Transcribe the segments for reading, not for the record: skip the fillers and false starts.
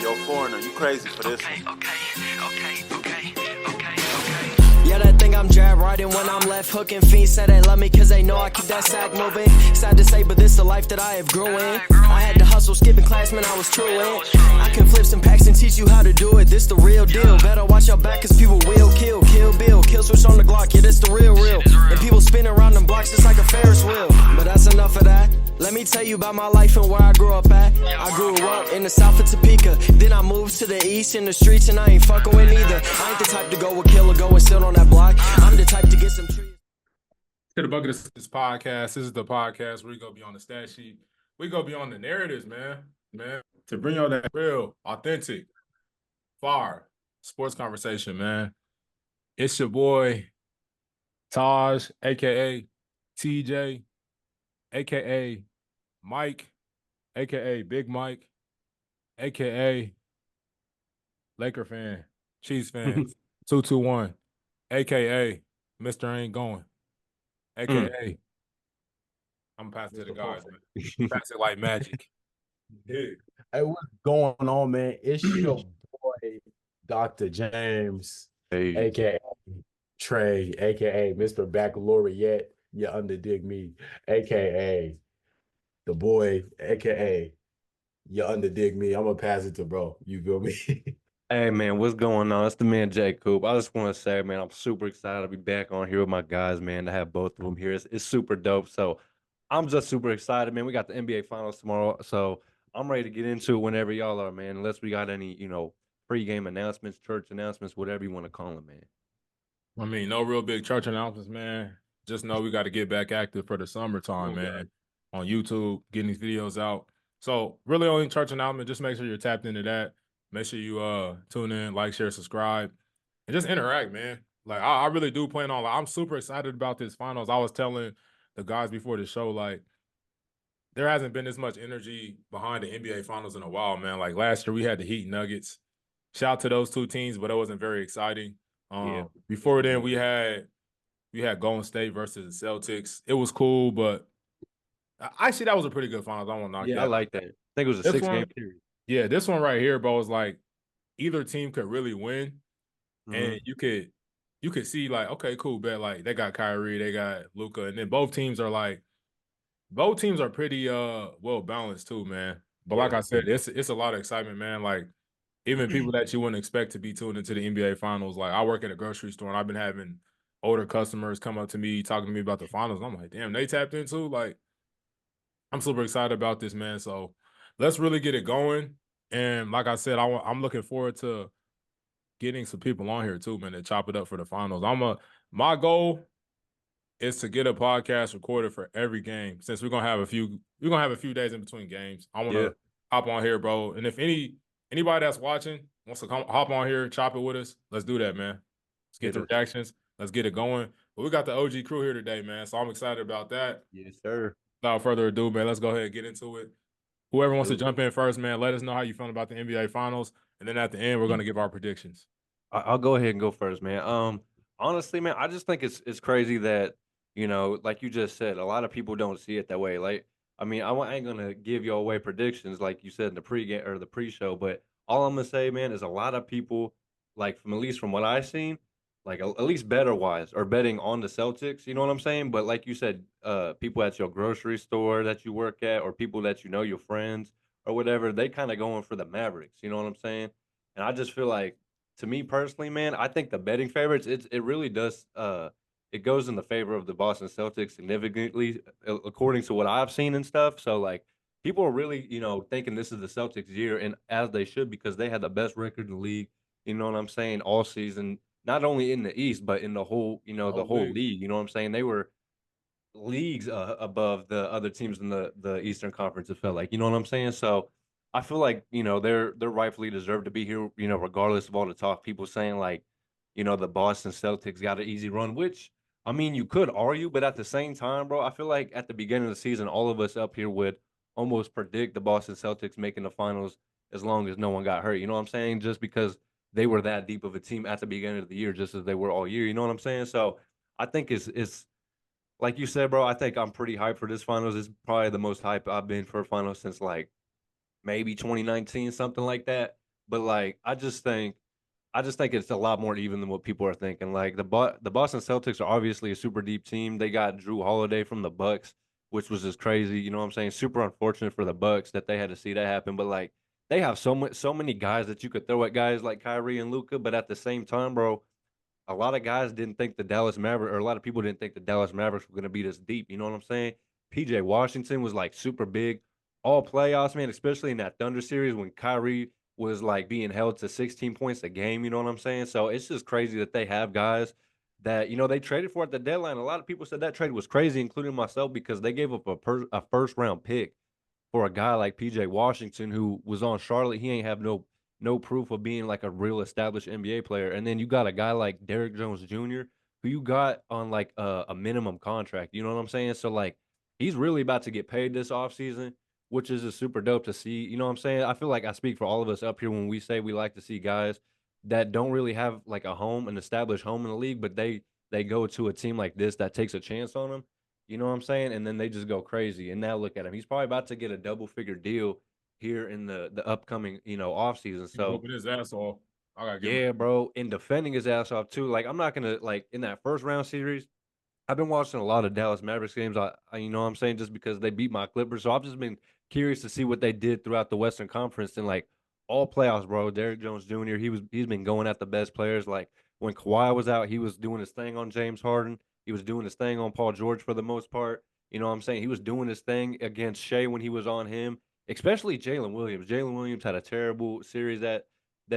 yo, foreigner, you crazy for this one. Yeah, that thing I'm jab riding when I'm left hooking. Fiends say they love me cause they know I keep that sack moving. Sad to say, but this the life that I have grew in. I had to hustle, skipping class, man, I was true in. I can flip some packs and teach you how to do it. This the real deal. Better watch your back cause people will kill. Kill Bill, kill switch on the Glock, yeah, this the real. And people spin around them blocks just like a Ferris wheel. But that's enough of that. Let me tell you about my life and where I grew up at. I grew up in the south of Topeka. Then I moved to the east in the streets and I ain't fucking with neither. I ain't the type to go with kill or go and sit on that block. I'm the type to get some trees. To the Bucket of this podcast. This is the podcast where we go beyond the stat sheet. We go beyond the narratives, man. To bring y'all that real, authentic, fire sports conversation, man. It's your boy, Taj, a.k.a. TJ, a.k.a. Mike, a.k.a. Big Mike, a.k.a. Laker fan, Chiefs fan, 221, a.k.a. Mr. Ain't Going, a.k.a. I'm passing to the guys, man. Pass it like magic. Hey, what's going on, man? It's your boy, Dr. James, a.k.a. Trey, a.k.a. Mr. Baccalaureate. You underdig me, a.k.a. the boy, a.k.a. you underdig me. I'm going to pass it to bro. You feel me? Hey, man, what's going on? It's the man, Jay Coop. I just want to say, man, I'm super excited to be back on here with my guys, man, to have both of them here. It's super dope. So I'm just super excited, man. We got the NBA Finals tomorrow, so I'm ready to get into it whenever y'all are, man, unless we got any, pre-game announcements, church announcements, whatever you want to call them, man. I mean, no real big church announcements, man. Just know we got to get back active for the summertime, man, on YouTube, getting these videos out. So really only church announcement, just make sure you're tapped into that. Make sure you tune in, like, share, subscribe, and just interact, man. Like, I really do plan on, I'm super excited about this finals. I was telling the guys before the show, like, there hasn't been this much energy behind the NBA finals in a while, man. Like, last year we had the Heat Nuggets. Shout out to those two teams, but it wasn't very exciting. Before then, we had Golden State versus the Celtics. It was cool, but actually that was a pretty good finals. I don't want to knock that. I like that. I think it was a 6-game series. Yeah, this one right here, bro, is like either team could really win, and you could see like, okay, cool, bet like they got Kyrie, they got Luka, and then both teams are pretty well balanced too, man. But like I said, it's a lot of excitement, man. Like even people that you wouldn't expect to be tuned into the NBA finals. Like I work at a grocery store and I've been having older customers come up to me talking to me about the finals. I'm like, damn, they tapped into. Like, I'm super excited about this, man. So let's really get it going. And like I said, I'm looking forward to getting some people on here too, man, to chop it up for the finals. My goal is to get a podcast recorded for every game. Since we're gonna have a few days in between games. I want to hop on here, bro. And if anybody that's watching wants to come hop on here, chop it with us, let's do that, man. Let's get the reactions. Let's get it going. But we got the OG crew here today, man. So I'm excited about that. Yes, sir. Without further ado, man, let's go ahead and get into it. Whoever wants to jump in first, man, let us know how you feeling about the NBA Finals. And then at the end, we're going to give our predictions. I'll go ahead and go first, man. Honestly, man, I just think it's crazy that, like you just said, a lot of people don't see it that way. Like, I mean, I ain't gonna give you away predictions like you said in the pregame or the pre-show, but all I'm gonna say, man, is a lot of people, like at least from what I've seen, like at least better wise, are betting on the Celtics. You know what I'm saying? But like you said, people at your grocery store that you work at, or people that you know, your friends or whatever, they kind of going for the Mavericks. You know what I'm saying? And I just feel like, to me personally, man, I think the betting favorites, it really does. It goes in the favor of the Boston Celtics significantly, according to what I've seen and stuff. So like, people are really, thinking this is the Celtics' year, and as they should, because they had the best record in the league. You know what I'm saying? All season, not only in the East, but in the whole, the whole league. You know what I'm saying? They were leagues above the other teams in the Eastern Conference. It felt like, you know what I'm saying? So I feel like, they're rightfully deserved to be here, regardless of all the talk, people saying like, the Boston Celtics got an easy run, which, I mean, you could argue, but at the same time, bro, I feel like at the beginning of the season, all of us up here would almost predict the Boston Celtics making the finals as long as no one got hurt. You know what I'm saying? Just because they were that deep of a team at the beginning of the year, just as they were all year. You know what I'm saying? So I think it's like you said, bro, I think I'm pretty hyped for this finals. It's probably the most hype I've been for a finals since like maybe 2019, something like that. but like I just think it's a lot more even than what people are thinking. Like the Boston Celtics are obviously a super deep team. They got Drew Holiday from the Bucks, which was just crazy. You know what I'm saying? Super unfortunate for the Bucks that they had to see that happen. But like they have so many guys that you could throw at guys like Kyrie and Luca. But at the same time, bro, a lot of guys didn't think the Dallas Mavericks, or a lot of people didn't think the Dallas Mavericks were going to be this deep. You know what I'm saying? PJ Washington was like super big all playoffs, man, especially in that Thunder series when Kyrie was like being held to 16 points a game. You know what I'm saying? So it's just crazy that they have guys that, you know, they traded for at the deadline. A lot of people said that trade was crazy, including myself, because they gave up a first round pick for a guy like PJ Washington who was on Charlotte. He ain't have no proof of being like a real established NBA player. And then you got a guy like Derrick Jones Jr. who you got on like a minimum contract. You know what I'm saying? So like he's really about to get paid this offseason, which is just super dope to see. You know what I'm saying? I feel like I speak for all of us up here when we say we like to see guys that don't really have like a home, an established home in the league, but they go to a team like this that takes a chance on them. You know what I'm saying? And then they just go crazy. And now look at him. He's probably about to get a double figure deal here in the upcoming, you know, off season. He's So whooping his ass off. I gotta give him. yeah, bro. And defending his ass off too. Like I'm not gonna like in that first round series. I've been watching a lot of Dallas Mavericks games. You know what I'm saying, just because they beat my Clippers. So I've just been curious to see what they did throughout the Western Conference and like all playoffs, bro. Derrick Jones Jr. He's been going at the best players. Like when Kawhi was out, he was doing his thing on James Harden. He was doing his thing on Paul George for the most part. You know what I'm saying? He was doing his thing against Shea when he was on him, especially Jalen Williams. Jalen Williams had a terrible series that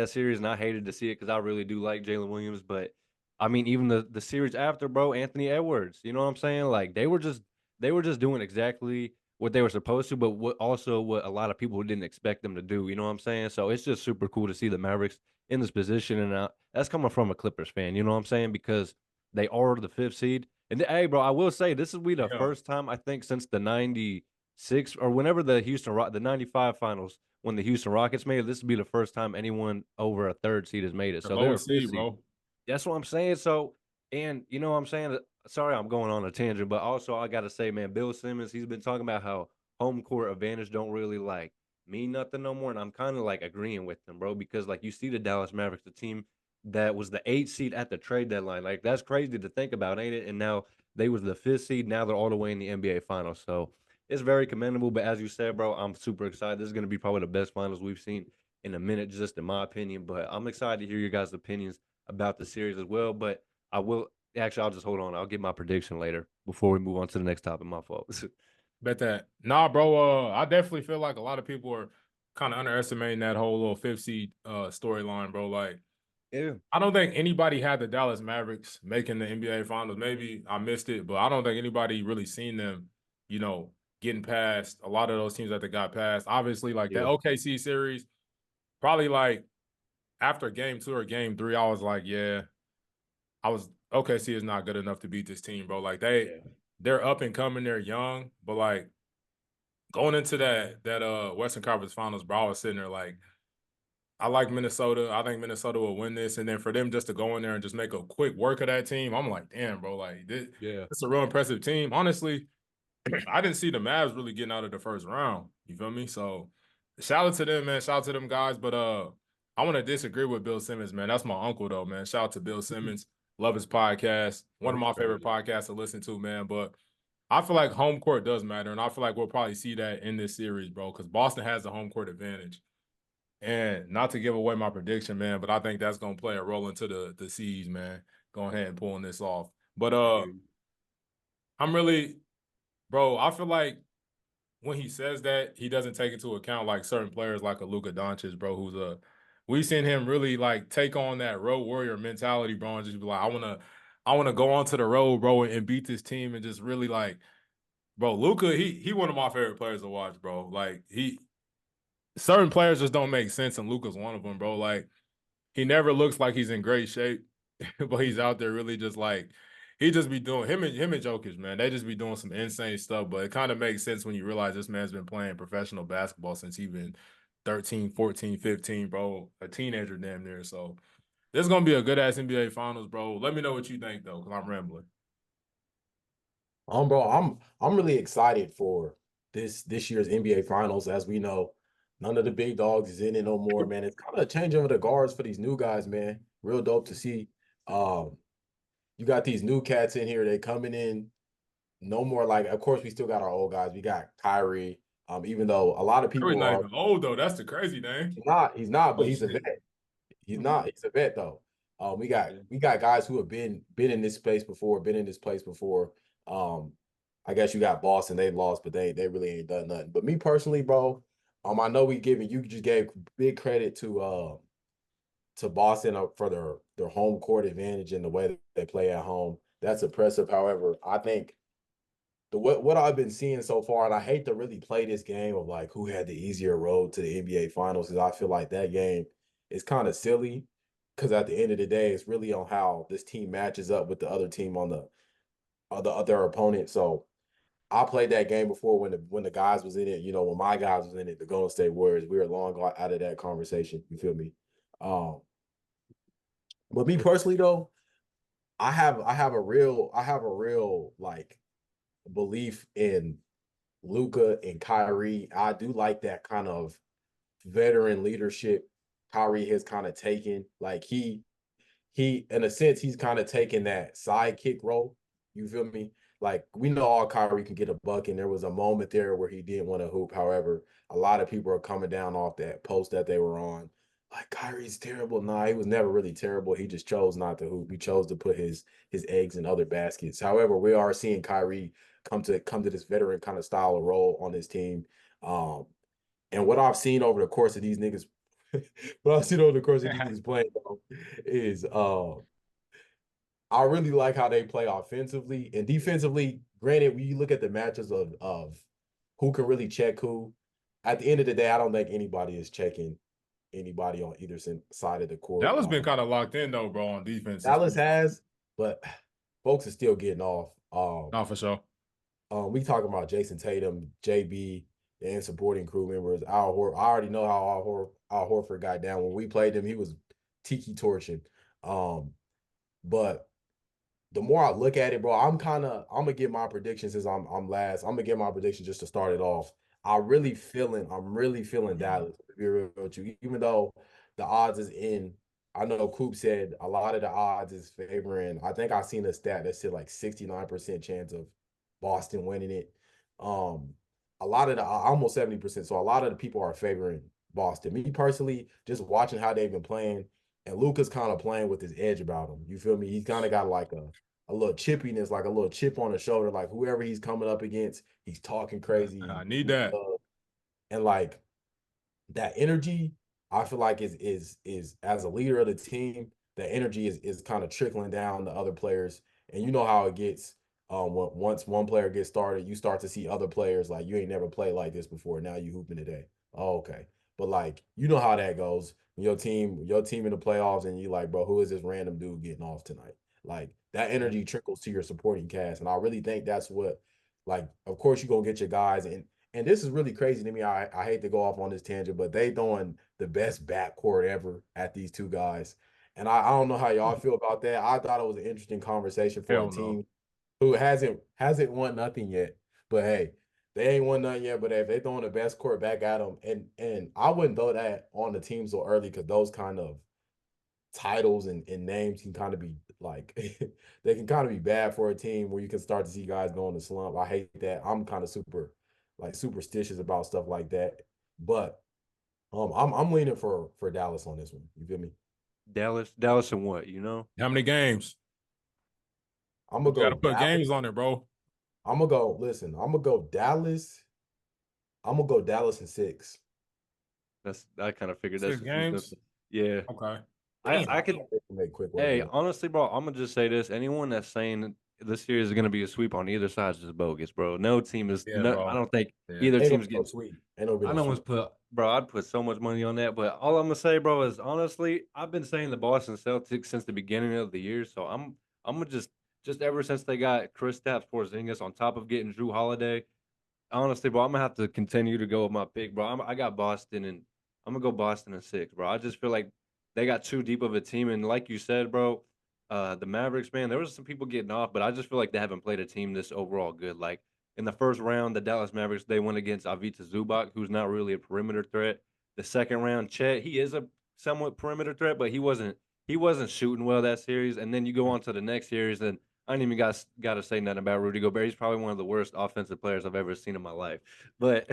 series, and I hated to see it because I really do like Jalen Williams, but I mean, even the series after, bro, Anthony Edwards, you know what I'm saying? Like they were just doing exactly what they were supposed to, but what a lot of people didn't expect them to do. You know what I'm saying? So it's just super cool to see the Mavericks in this position, and that's coming from a Clippers fan. You know what I'm saying? Because they are the fifth seed. And hey, bro, I will say this will be the Yeah, first time I think since the '96 or whenever the '95 finals when the Houston Rockets made it. This will be the first time anyone over a third seed has made it. the So they're a lowest fifth seed, seed. bro. That's what I'm saying. So, and you know what I'm saying? Sorry, I'm going on a tangent, but also I got to say, man, Bill Simmons, he's been talking about how home court advantage don't really like mean nothing no more. And I'm kind of like agreeing with him, bro, because like you see the Dallas Mavericks, the team that was the 8th seed at the trade deadline. Like that's crazy to think about, ain't it? And now they was the 5th seed. Now they're all the way in the NBA finals. So it's very commendable. But as you said, bro, I'm super excited. This is going to be probably the best finals we've seen in a minute, just in my opinion. But I'm excited to hear your guys' opinions about the series as well. But I will actually, I'll just hold on. I'll get my prediction later before we move on to the next topic. My fault. Bet that. Nah, bro. I definitely feel like a lot of people are kind of underestimating that whole little fifth seed storyline, bro. Like, Yeah. I don't think anybody had the Dallas Mavericks making the NBA Finals. Maybe I missed it, but I don't think anybody really seen them, you know, getting past a lot of those teams that they got past. Obviously, like that Yeah. OKC series, probably like after game 2 or game 3, I was like, yeah, OKC is not good enough to beat this team, bro. Like Yeah. they're up and coming, they're young, but like going into that Western Conference Finals, bro, I was sitting there like, I like Minnesota. I think Minnesota will win this. And then for them just to go in there and just make a quick work of that team, I'm like, damn, bro, like this, Yeah. it's a real impressive team. Honestly, I didn't see the Mavs really getting out of the first round. You feel me? So shout out to them, man. Shout out to them guys. But I want to disagree with Bill Simmons, man. That's my uncle, though, man. Shout out to Bill Simmons. Love his podcast. One of That's my favorite crazy. podcasts to listen to, man. But I feel like home court does matter. And I feel like we'll probably see that in this series, bro, because Boston has the home court advantage. And not to give away my prediction, man, but I think that's gonna play a role into the C's, man. Going ahead and pulling this off. But I'm really, bro, I feel like when he says that, he doesn't take into account like certain players like a Luka Doncic, bro, we've seen him really like take on that road warrior mentality, bro, and just be like, I wanna go onto the road, bro, and beat this team and just really like, bro, Luka, he one of my favorite players to watch, bro. Like certain players just don't make sense, and Luka's one of them, bro. Like he never looks like he's in great shape, but he's out there really just like he just be doing him and Jokic, man. They just be doing some insane stuff, but it kind of makes sense when you realize this man's been playing professional basketball since he been 13, 14, 15, bro, a teenager damn near. So this is gonna be a good ass NBA Finals, bro. Let me know what you think though, because I'm rambling. Bro, I'm really excited for this year's NBA Finals. As we know, None of the big dogs is in it no more, man. It's kind of a change of the guards for these new guys, man. Real dope to see. You got these new cats in here. They coming in. No more like. Of course, we still got our old guys. We got Kyrie. Even though a lot of Kyrie's people not are. even old though. That's the crazy thing. He's not. He's not. But Oh he's a shit. vet. He's not. He's a vet though. We got guys who have been in this space before, been in this place before. I guess you got Boston. They lost, but they really ain't done nothing. But me personally, bro, I know you just gave big credit to Boston for their home court advantage and the way that they play at home. That's impressive. However, I think what I've been seeing so far, and I hate to really play this game of like who had the easier road to the NBA Finals, because I feel like that game is kind of silly. Because at the end of the day, it's really on how this team matches up with the other team on the other opponent. So I played that game before when the guys was in it. You know, when my guys was in it, the Golden State Warriors. We were long out of that conversation. You feel me? Um, but me personally though, I have a real like belief in Luka and Kyrie. I do like that kind of veteran leadership Kyrie has kind of taken. Like he in a sense he's kind of taken that sidekick role. You feel me? Like we know all Kyrie can get a buck, and there was a moment there where he didn't want to hoop. However, a lot of people are coming down off that post that they were on. Like Kyrie's terrible. Nah, he was never really terrible. He just chose not to hoop. He chose to put his eggs in other baskets. However, we are seeing Kyrie come to this veteran kind of style of role on his team. Um, and what I've seen over the course of these niggas, what I've seen over the course of these niggas playing though, is I really like how they play offensively and defensively. Granted, when you look at the matches of who can really check who, at the end of the day, I don't think anybody is checking anybody on either side of the court. Dallas been kind of locked in though, bro, on defense. Dallas has, but folks are still getting off. Not for sure. We talking about Jason Tatum, JB, and supporting crew members. I already know how Al Horford got down when we played him. He was tiki torching. But the more I look at it, bro, I'm gonna get my predictions since I'm last. I'm gonna get my predictions just to start it off. I'm really feeling Dallas, to be real with you. Even though the odds is in, I know Coop said a lot of the odds is favoring. I think I seen a stat that said like 69% chance of Boston winning it. A lot of the almost 70%. So a lot of the people are favoring Boston. Me personally, just watching how they've been playing, and Luka's kind of playing with his edge about him. You feel me? He's kind of got like a little chippiness, like a little chip on the shoulder. Like whoever he's coming up against, he's talking crazy. I need that. And like that energy, I feel like is as a leader of the team, the energy is kind of trickling down to other players. And you know how it gets. Once one player gets started, you start to see other players like you ain't never played like this before. Now you hooping today. Oh, okay. But like you know how that goes. When your team in the playoffs, and you like, bro, who is this random dude getting off tonight? Like that energy trickles to your supporting cast, and I really think that's what, like, of course you're gonna get your guys, and this is really crazy to me. I hate to go off on this tangent, but they throwing the best backcourt ever at these two guys, and I don't know how y'all feel about that. I thought it was an interesting conversation for Hell a no. team who hasn't won nothing yet. But hey, they ain't won nothing yet. But if they throwing the best court back at them, and I wouldn't throw that on the team so early because those kind of titles and names can kind of be like they can kind of be bad for a team where you can start to see guys go in the slump. I hate that. I'm kind of superstitious about stuff like that. But I'm leaning for Dallas on this one. You feel me? Dallas and what, you know? How many games? I'm gonna You gotta go put Dallas. games on it, bro. I'm gonna go. Listen, I'm gonna go Dallas. I'm gonna go Dallas in 6. I kind of figured 6 that's games. yeah. Okay. I could make quick work. Hey, of it. honestly, bro, I'm gonna just say this. Anyone that's saying this series is gonna be a sweep on either side is just bogus, bro. No team is Yeah, no, bro. I don't think Yeah. either Ain't team's no getting sweet. Ain't no I know one's put, bro. I'd put so much money on that, but all I'm gonna say, bro, is honestly, I've been saying the Boston Celtics since the beginning of the year. So I'm gonna just ever since they got Kristaps Porzingis on top of getting Drew Holiday. Honestly, bro, I'm gonna have to continue to go with my pick, bro. I got Boston, and I'm gonna go Boston in 6, bro. I just feel like they got too deep of a team, and like you said, bro, the Mavericks, man, there was some people getting off, but I just feel like they haven't played a team this overall good. Like In the first round, the Dallas Mavericks, they went against Ivica Zubac, who's not really a perimeter threat. The second round, Chet, he is a somewhat perimeter threat, but he wasn't shooting well that series. And then you go on to the next series, and I ain't even got to say nothing about Rudy Gobert. He's probably one of the worst offensive players I've ever seen in my life. But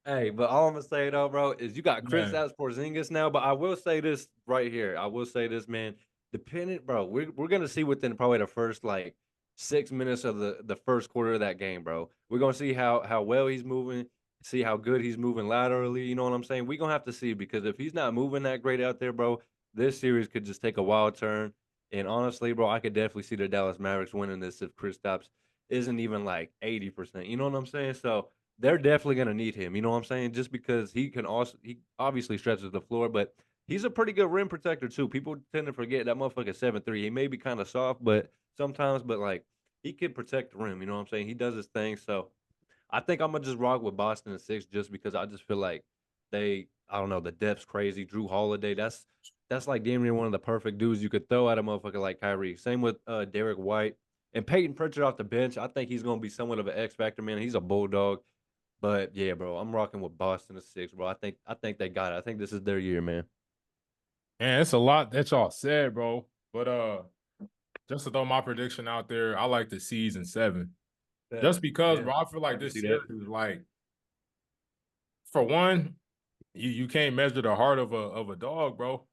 hey, but all I'm gonna say though, bro, is you got Chris Man. Porzingis now. But I will say this right here. I will say this, man. Dependent, bro. We're gonna see within probably the first like 6 minutes of the first quarter of that game, bro. We're gonna see how well he's moving, see how good he's moving laterally. You know what I'm saying? We're gonna have to see because if he's not moving that great out there, bro, this series could just take a wild turn. And honestly, bro, I could definitely see the Dallas Mavericks winning this if Kristaps isn't even like 80%. You know what I'm saying? So they're definitely gonna need him. You know what I'm saying? Just because he obviously stretches the floor, but he's a pretty good rim protector too. People tend to forget that motherfucker 7'3". He may be kind of soft, but sometimes, but like he can protect the rim. You know what I'm saying? He does his thing. So I think I'm gonna just rock with Boston in 6 just because I just feel like I don't know, the depth's crazy. Drew Holiday, that's like damn near one of the perfect dudes you could throw at a motherfucker like Kyrie. Same with Derek White and Peyton Pritchard off the bench. I think he's gonna be somewhat of an X factor, man. He's a bulldog. But yeah, bro, I'm rocking with Boston in 6, bro. I think they got it. I think this is their year, man. Man, it's a lot that y'all said, bro. But just to throw my prediction out there, I like the C's in 7. Just because, bro, I feel like this series is like, for one, you can't measure the heart of a dog, bro.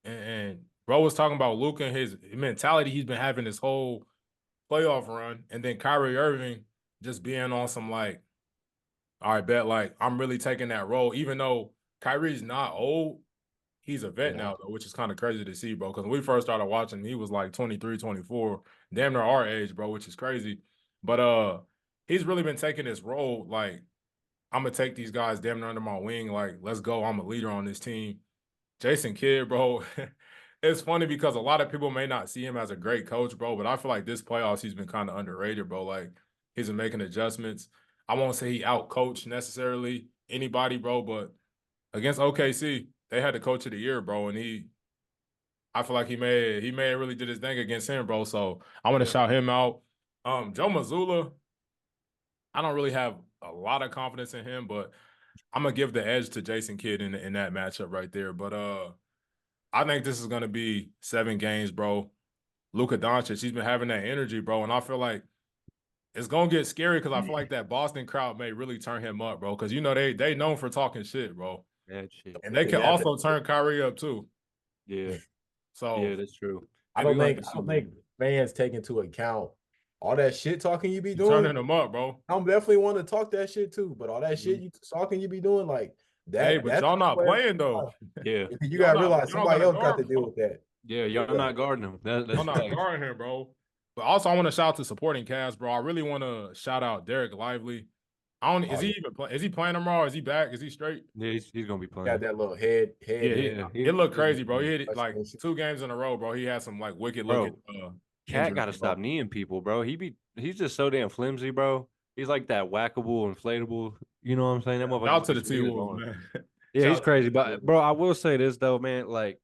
And bro was talking about Luka and his mentality he's been having this whole playoff run, and then Kyrie Irving just being on some like, all right, bet like I'm really taking that role, even though Kyrie's not old. He's a vet now, though, which is kind of crazy to see, bro. Because when we first started watching, he was like 23, 24, damn near our age, bro, which is crazy. But he's really been taking this role. Like, I'm gonna take these guys damn near under my wing. Like, let's go. I'm a leader on this team. Jason Kidd, bro. It's funny because a lot of people may not see him as a great coach, bro. But I feel like this playoffs he's been kind of underrated, bro. Like, he's been making adjustments. I won't say he outcoached necessarily anybody, bro, but against OKC, they had the coach of the year, bro, and I feel like he may have really did his thing against him, bro. So I want to shout him out. Joe Mazzulla, I don't really have a lot of confidence in him, but I'm gonna give the edge to Jason Kidd in that matchup right there. But I think this is gonna be 7 games, bro. Luka Doncic, he's been having that energy, bro, and I feel like it's gonna get scary because I feel like that Boston crowd may really turn him up, bro. Because you know they known for talking shit, bro. That shit. And they can also turn Kyrie up too. Yeah. So Yeah, that's true. I don't think fans take into account all that shit talking you be doing. Turning them up, bro. I'm definitely want to talk that shit too, but all that shit you talking you be doing like that. Hey, but y'all not playing though. Yeah, you gotta realize somebody else got to deal with that. Yeah, y'all not guarding him. That's y'all not guarding him, bro. But also, I want to shout out to supporting cast, bro. I really want to shout out Derek Lively. Is he playing tomorrow? Is he back? Is he straight? Yeah, he's gonna be playing. Got that little head. Yeah, it looked crazy, bro. He hit it like 2 games in a row, bro. He had some like wicked looking. Cat got to stop kneeing people, bro. He's just so damn flimsy, bro. He's like that whackable, inflatable. You know what I'm saying? That motherfucker. Shout out to the T-Wolves, man. Yeah, he's crazy, but bro, I will say this though, man. Like,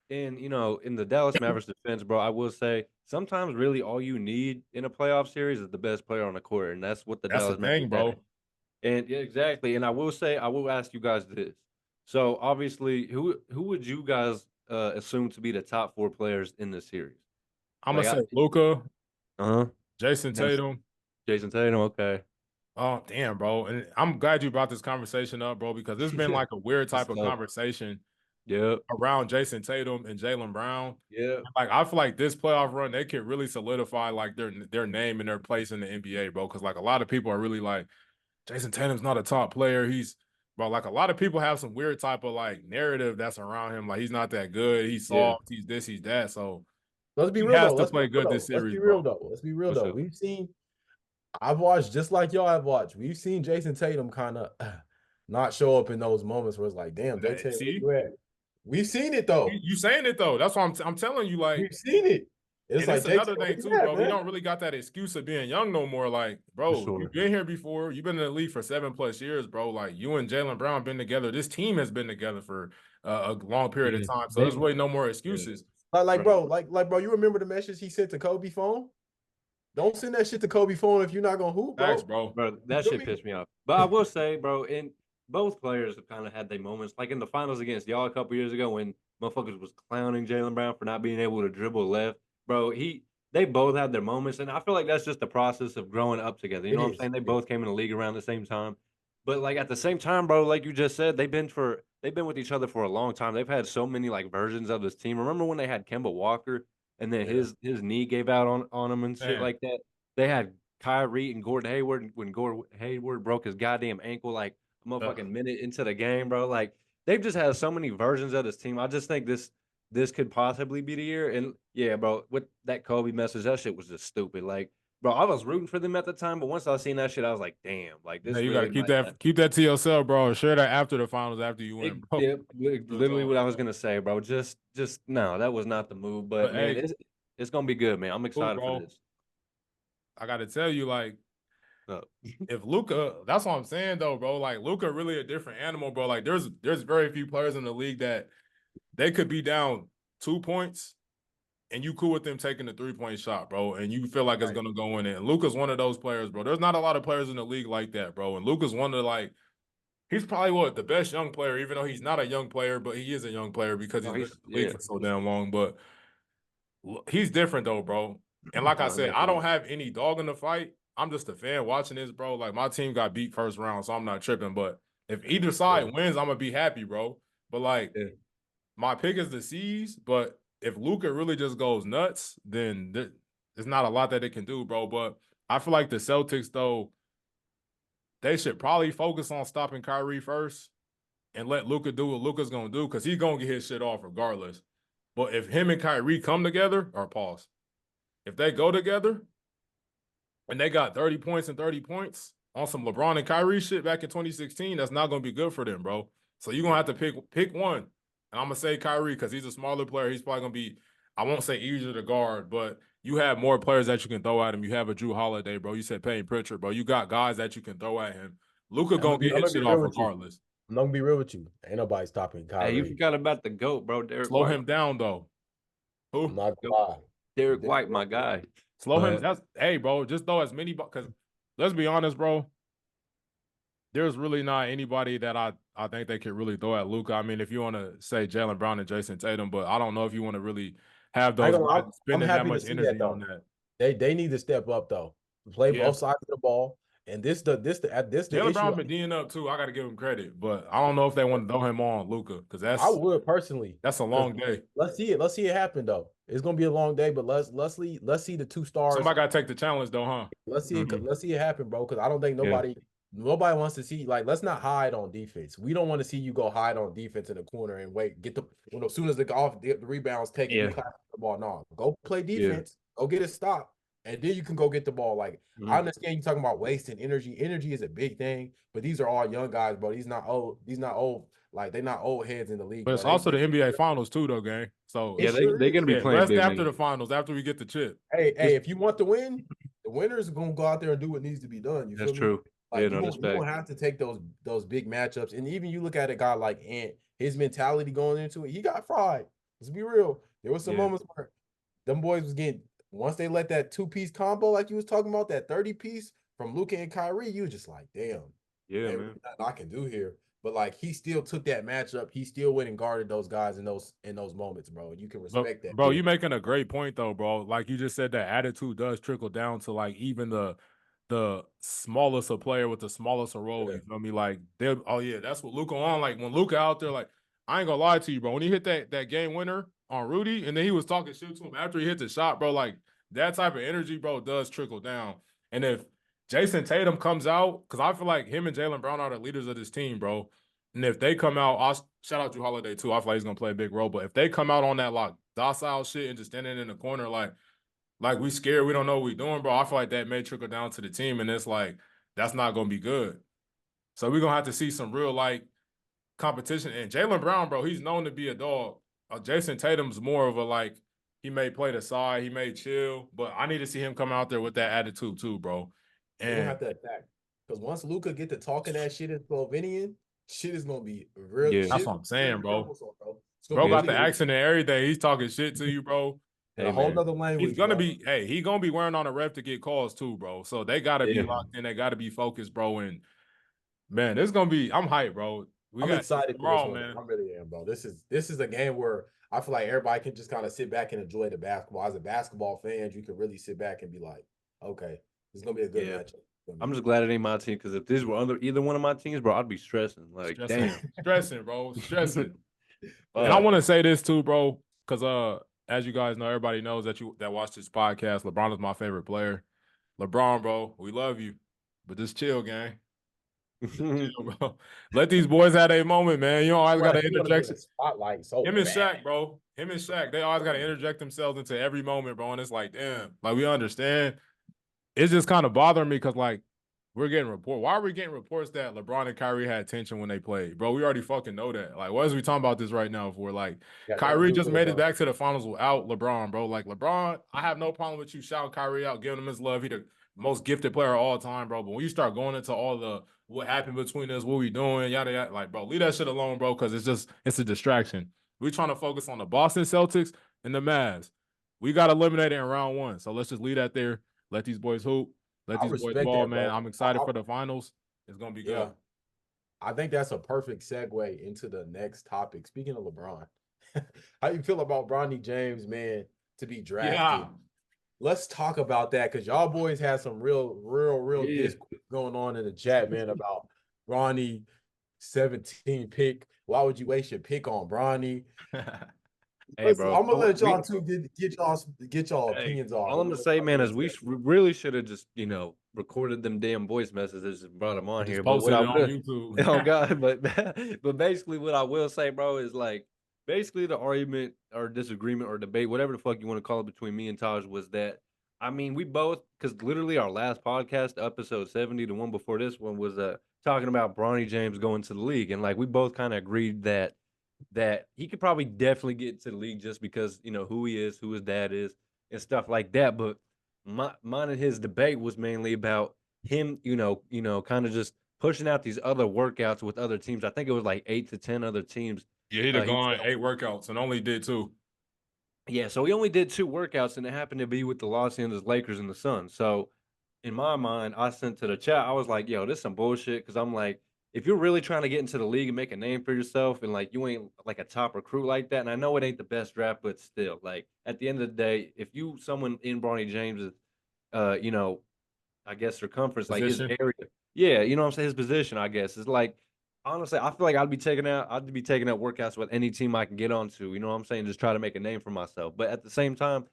in the Dallas Mavericks defense, bro, I will say sometimes really all you need in a playoff series is the best player on the court, and that's what the Dallas Mavericks bro. And yeah, exactly. And I will ask you guys this. So obviously, who would you guys assume to be the top 4 players in this series? I'm gonna say Luka. Jason Tatum. Okay. Oh damn, bro! And I'm glad you brought this conversation up, bro, because it's been like a weird type of conversation. Around Jason Tatum and Jaylen Brown. Yeah. Like I feel like this playoff run, they could really solidify like their name and their place in the NBA, bro. Because like a lot of people are really like, Jason Tatum's not a top player. Bro, like a lot of people have some weird type of like narrative that's around him. Like he's not that good. He's soft. He's this. He's that. So let's be real though. Let's play good this series. Let's be real though. Let's be real though. We've seen. I've watched just like y'all have watched. We've seen Jason Tatum kind of not show up in those moments where it's like, damn, Jason Tatum, where you at? We've seen it though. You saying it though? That's why I'm telling you. Like we've seen it. It's like another thing too, bro. We don't really got that excuse of being young no more. Like, bro, you've been here before. You've been in the league for 7+ years, bro. Like you and Jaylen Brown been together. This team has been together for a long period of time. So there's really no more excuses. Like, bro, you remember the message he sent to Kobe phone? Don't send that shit to Kobe phone if you're not gonna hoop, bro. Thanks, bro. Bro, that shit pissed me off. But I will say, bro, and both players have kind of had their moments. Like in the finals against y'all a couple years ago when motherfuckers was clowning Jaylen Brown for not being able to dribble left. Bro, they both had their moments. And I feel like that's just the process of growing up together. You It know what I'm is. saying? They both came in the league around the same time. But like at the same time, bro, like you just said, they've been with each other for a long time. They've had so many like versions of this team. Remember when they had Kemba Walker and then Yeah. his knee gave out on him and shit Man. like that? They had Kyrie and Gordon Hayward when Gordon Hayward broke his goddamn ankle like a motherfucking minute into the game, bro. Like they've just had so many versions of this team. I just think this could possibly be the year. And yeah, bro, with that Kobe message, that shit was just stupid. Like, bro, I was rooting for them at the time, but once I seen that shit, I was like, damn, like this Yeah, you really gotta keep that to yourself, bro. And share that after the finals, after you win, bro. literally what I was gonna say, bro. Just no, that was not the move. But man, hey, it's gonna be good, man. I'm cool, excited for bro. this. I gotta tell you, like, if Luka, that's what I'm saying though, bro. Like Luka really a different animal, bro. Like there's very few players in the league that they could be down 2 points and you cool with them taking the 3-point shot, bro, and you feel like it's gonna go in. And Luka's one of those players, bro. There's not a lot of players in the league like that, bro. And Luka's one of the he's probably the best young player, even though he's not a young player, but he is a young player because he's been in the league for so damn long. But he's different though, bro. And like I said, I don't have any dog in the fight. I'm just a fan watching this, bro. Like my team got beat first round, so I'm not tripping. But if either side wins, I'm gonna be happy, bro. But my pick is the C's. But if Luka really just goes nuts, then there's not a lot that it can do, bro. But I feel like the Celtics, though, they should probably focus on stopping Kyrie first and let Luka do what Luka's gonna do because he's gonna get his shit off regardless. But if him and Kyrie come together, or pause, if they go together and they got 30 points and 30 points on some LeBron and Kyrie shit back in 2016, that's not going to be good for them, bro. So you're going to have to pick one. And I'm going to say Kyrie because he's a smaller player. He's probably going to be, I won't say easier to guard, but you have more players that you can throw at him. You have a Drew Holiday, bro. You said Payne Pritchard, bro. You got guys that you can throw at him. Luka going to get his shit off regardless. I'm going to be real with you. Ain't nobody stopping Kyrie. Hey, you forgot about the GOAT, bro. Slow him down, though. Who? I'm not gonna lie. Derek White, my guy. Slow him. Hey, bro, just throw as many because let's be honest, bro. There's really not anybody that I think they could really throw at Luka. I mean, if you want to say Jaylen Brown and Jason Tatum, but I don't know if you want to really have those guys spending that much energy on that. They need to step up though. Play both sides of the ball. And this Jaylen Brown been D'ing up too. I got to give him credit, but I don't know if they want to throw him on Luka because I would personally. That's a long day. Let's see it happen though. It's gonna be a long day, but let's see the two stars. Somebody got to take the challenge though, huh? Let's see it happen, bro. Because I don't think nobody wants to see let's not hide on defense. We don't want to see you go hide on defense in the corner and wait as soon as the rebounds taken, you clap the ball. No, go play defense. Go get a stop. And then you can go get the ball. I understand you talking about wasting energy. Energy is a big thing, but these are all young guys, bro. These not old. They're not old heads in the league. But it's also the NBA Finals too, though, gang. So they're gonna be playing big after the finals, after we get the chip. Hey, if you want to win, the winners are gonna go out there and do what needs to be done. You feel me? That's true. You don't have to take those big matchups. And even you look at a guy like Ant, his mentality going into it, he got fried. Let's be real. There was some moments where them boys was getting. Once they let that 2-piece combo, like you was talking about, that 30-piece from Luka and Kyrie, you was just like, damn. Yeah, man. Nothing I can do here. But he still took that matchup. He still went and guarded those guys in those moments, bro. You can respect that. Bro, you making a great point though, bro. Like you just said, that attitude does trickle down to even the smallest a player with the smallest a role. You feel me? That's what Luka on. When Luka out there, I ain't gonna lie to you, bro. When he hit that game winner on Rudy, and then he was talking shit to him after he hit the shot, bro. That type of energy, bro, does trickle down. And if Jason Tatum comes out, because I feel like him and Jaylen Brown are the leaders of this team, bro. And if they come out, I'll shout out to Holiday too. I feel like he's gonna play a big role. But if they come out on that docile shit and just standing in the corner, like we scared, we don't know what we doing, bro. I feel like that may trickle down to the team, and it's that's not gonna be good. So we're gonna have to see some real competition. And Jaylen Brown, bro, he's known to be a dog. Jason Tatum's more of a he may play the side, he may chill, but I need to see him come out there with that attitude too, bro. And you don't have to attack. Because once Luka get to talking that shit in Slovenian, shit is gonna be real. Yeah, that's what I'm saying, bro. Bro got the accent and everything. He's talking shit to you, bro. in Hey, a whole man. nother language. He's gonna Bro. be, hey, he gonna be wearing on a ref to get calls too, bro. So they gotta be Yeah. locked in. They gotta be focused, bro. And man, this gonna be. I'm hyped, bro. We I'm got excited for this tomorrow, one. man. I really am, bro. This is a game where I feel like everybody can just kind of sit back and enjoy the basketball. As a basketball fan, you can really sit back and be like, okay, it's gonna be a good Yeah. matchup. I'm just glad it ain't my team because if these were either one of my teams, bro, I'd be stressing. Like, Stressing, damn. stressing, bro, stressing. And I Fuck. want to say this too, bro, because as you guys know, everybody knows that watch this podcast. LeBron is my favorite player. LeBron, bro, we love you, but just chill, gang. Chill, bro. Let these boys have a moment, man. You don't always got to He want to be in interject. the spotlight so Him and bad. Shaq, bro. Him and Shaq, they always got to interject themselves into every moment, bro. And it's like, damn, like we understand. It's just kind of bothering me because like we're getting report. Why are we getting reports that LeBron and Kyrie had tension when they played, bro? We already fucking know that. Like, what is we talking about this right now for? Like, Got nothing to Kyrie do just with made it LeBron. back to the finals without LeBron, bro. Like LeBron, I have no problem with you shouting Kyrie out, giving him his love. He the most gifted player of all time, bro. But when you start going into all the what happened between us, what we doing, yada yada, like, bro, leave that shit alone, bro, because it's a distraction. We're trying to focus on the Boston Celtics and the Mavs. We got eliminated in round one, so let's just leave that there. Let these boys hoop. Let I these boys respect ball, that, man. bro. I'm excited for the finals. It's gonna be Yeah, good. I think that's a perfect segue into the next topic. Speaking of LeBron, how you feel about Bronny James, man, to be drafted? Yeah. Let's talk about that because y'all boys had some real Yeah. discourse going on in the chat, man, about Bronny 17 pick. Why would you waste your pick on Bronny? Hey, bro. I'm gonna let We, y'all two get y'all hey, opinions off. all I'm gonna say, man, is we really should have just, recorded them damn voice messages and brought them on Just here. But what posted I it on will, YouTube. oh God, but basically, what I will say, bro, is like basically the argument or disagreement or debate, whatever the fuck you want to call it, between me and Taj was that. I mean, we both, because literally our last podcast, episode 70, the one before this one, was talking about Bronny James going to the league, and like we both kind of agreed that he could probably definitely get into the league just because who he is, who his dad is, and stuff like that. But mine and his debate was mainly about him, kind of just pushing out these other workouts with other teams. I think it was like 8 to 10 other teams. Yeah, he'd have He gone said, 8 workouts and only did 2. yeah, so he only did 2 workouts, and it happened to be with the Los Angeles Lakers and the Suns. So in my mind, I sent to the chat, I was like, yo, this is some bullshit. Cause I'm like, if you're really trying to get into the league and make a name for yourself and like you ain't like a top recruit like that, and I know it ain't the best draft, but still, like at the end of the day, if you someone in Bronny James's you know, I guess circumference, like his Position. area. Yeah, you know what I'm saying? His position, I guess, is like honestly, I feel like I'd be taking out workouts with any team I can get onto, you know what I'm saying? Just try to make a name for myself. But at the same time,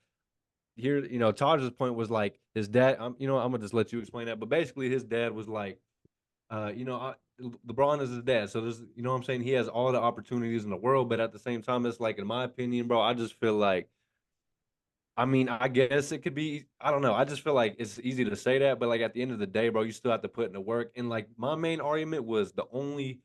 here, Taj's point was like his dad. I'm gonna just let you explain that. But basically, his dad was like, LeBron is his dad, so there's, you know what I'm saying. He has all the opportunities in the world, but at the same time, it's like, in my opinion, bro, I just feel like, I mean, I guess it could be. I don't know. I just feel like it's easy to say that, but like at the end of the day, bro, you still have to put in the work. And like my main argument was the only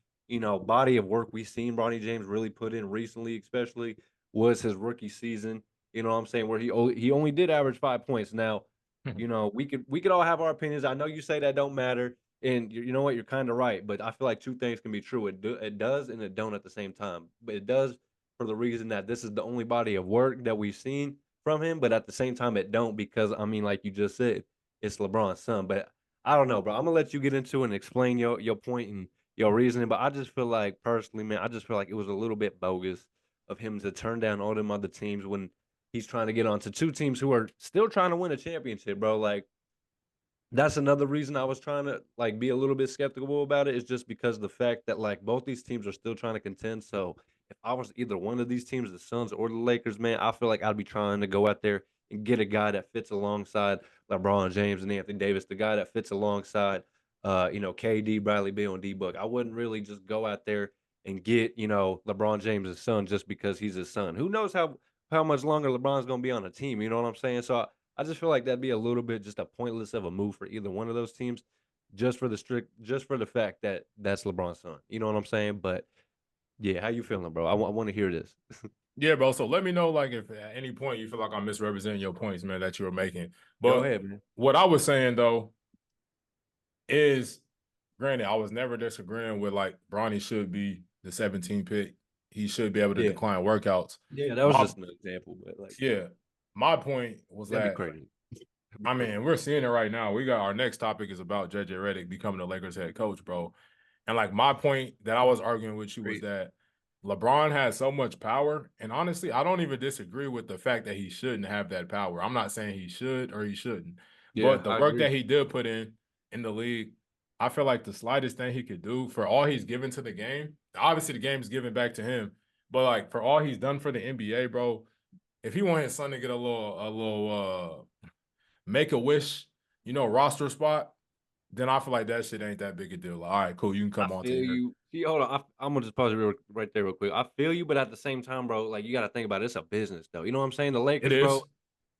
body of work we've seen Bronny James really put in recently, especially was his rookie season. You know what I'm saying? Where he only did average 5 points. Now, we could all have our opinions. I know you say that don't matter, and you know what? You're kind of right. But I feel like two things can be true. It does and it don't at the same time. But it does for the reason that this is the only body of work that we've seen from him, but at the same time, it don't because I mean, like you just said, it's LeBron's son. But I don't know, bro. I'm gonna let you get into it and explain your point and your reasoning. But I just feel like personally, man, I just feel like it was a little bit bogus of him to turn down all them other teams when he's trying to get onto two teams who are still trying to win a championship, bro. Like that's another reason I was trying to like be a little bit skeptical about it is just because of the fact that like both these teams are still trying to contend. So if I was either one of these teams, the Suns or the Lakers, man, I feel like I'd be trying to go out there and get a guy that fits alongside LeBron James and Anthony Davis, the guy that fits alongside KD, Bradley Beal, and D Book. I wouldn't really just go out there and get, LeBron James' son just because he's his son. Who knows how much longer LeBron's gonna be on the team, you know what I'm saying? So I just feel like that'd be a little bit just a pointless of a move for either one of those teams, just for the fact that that's LeBron's son. You know what I'm saying? But yeah, how you feeling, bro? I want to hear this. Yeah, bro. So let me know, like, if at any point you feel like I'm misrepresenting your points, man, that you were making. Go But ahead, man. what I was saying though is, granted, I was never disagreeing with like Bronny should be the 17 pick. He should be able to Yeah, decline workouts. yeah, that was My just an example, but like, Yeah. my point was That'd be that crazy. I mean, we're seeing it right now. We got our next topic is about JJ Redick becoming the Lakers head coach, bro. And like my point that I was arguing with you was that LeBron has so much power. And honestly, I don't even disagree with the fact that he shouldn't have that power. I'm not saying he should or he shouldn't. Yeah, But the I work agree. that he did put in the league, I feel like the slightest thing he could do for all he's given to the game, obviously the game is given back to him. But like for all he's done for the NBA, bro, if he want his son to get a little make a wish, roster spot, then I feel like that shit ain't that big a deal. Like, all right, cool, you can come I on to feel here. you. See, hold on. I'm gonna just pause it right there, real quick. I feel you, but at the same time, bro, like you got to think about it. It's a business, though. You know what I'm saying? The It Lakers, is. bro.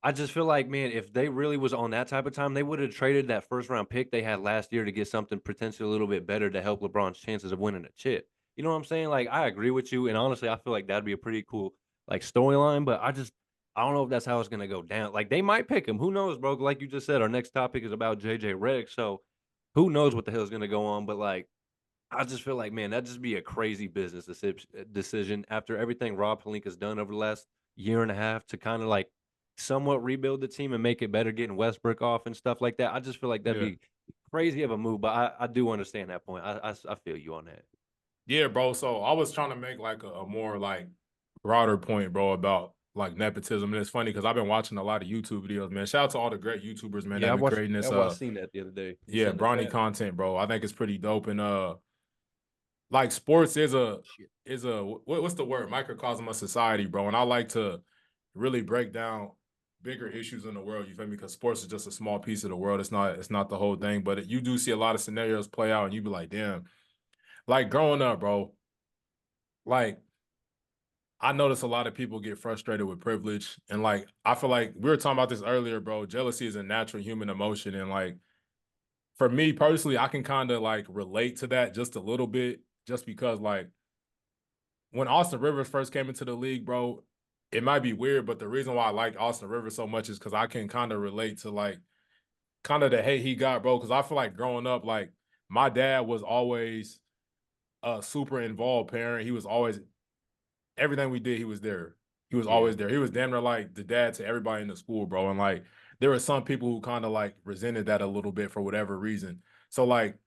I just feel like, man, if they really was on that type of time, they would have traded that first round pick they had last year to get something potentially a little bit better to help LeBron's chances of winning a chip. You know what I'm saying? Like, I agree with you, and honestly, I feel like that'd be a pretty cool like storyline. But I don't know if that's how it's gonna go down. Like, they might pick him. Who knows, bro? Like you just said, our next topic is about JJ Redick, so who knows what the hell's gonna go on? But like, I just feel like, man, that'd just be a crazy business decision after everything Rob Pelinka's done over the last year and a half to kind of like somewhat rebuild the team and make it better, getting Westbrook off and stuff like that. I just feel like that'd Yeah. be crazy of a move, but I do understand that point. I feel you on that. Yeah, bro. So I was trying to make like a more like broader point, bro, about like nepotism. And it's funny because I've been watching a lot of YouTube videos, man. Shout out to all the great YouTubers, man, that Yeah, have been creating this I seen that the other day. You yeah, sent us Bronny that. content, bro. I think it's pretty dope. And like sports is a what's the word? Microcosm of society, bro. And I like to really break down bigger issues in the world. You feel me? Because sports is just a small piece of the world. It's not the whole thing. But you do see a lot of scenarios play out, and you be like, damn. Like growing up, bro. Like I notice a lot of people get frustrated with privilege, and like I feel like we were talking about this earlier, bro. Jealousy is a natural human emotion, and like for me personally, I can kind of like relate to that just a little bit, just because like when Austin Rivers first came into the league, bro, it might be weird, but the reason why I like Austin Rivers so much is because I can kind of relate to like kind of the hate he got, bro. Because I feel like growing up, like my dad was always a super involved parent. He was always everything we did, he was there. He was always there. He was damn near like the dad to everybody in the school, bro. And like there were some people who kind of like resented that a little bit for whatever reason. So like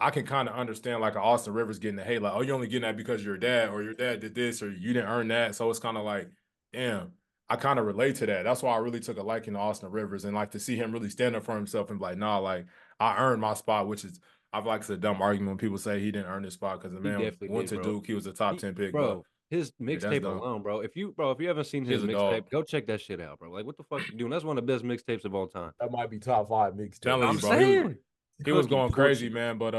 I can kind of understand like Austin Rivers getting the hate, like, oh, you're only getting that because your dad or your dad did this or you didn't earn that. So it's kind of like, damn, I kind of relate to that. That's why I really took a liking to Austin Rivers and like to see him really stand up for himself and be like, nah, like I earned my spot, which is I feel like it's a dumb argument when people say he didn't earn his spot because the He man definitely went did, to bro. Duke. He was a top 10 pick, but Bro, his yeah, that's mixtape dumb. alone, bro. If you haven't seen his He's a dog. mixtape, go check that shit out, bro. Like, what the fuck you doing? That's one of the best mixtapes of all time. That might be top 5 mixtape. Telling you, I'm bro, saying he was Cookie going crazy, torture. man. But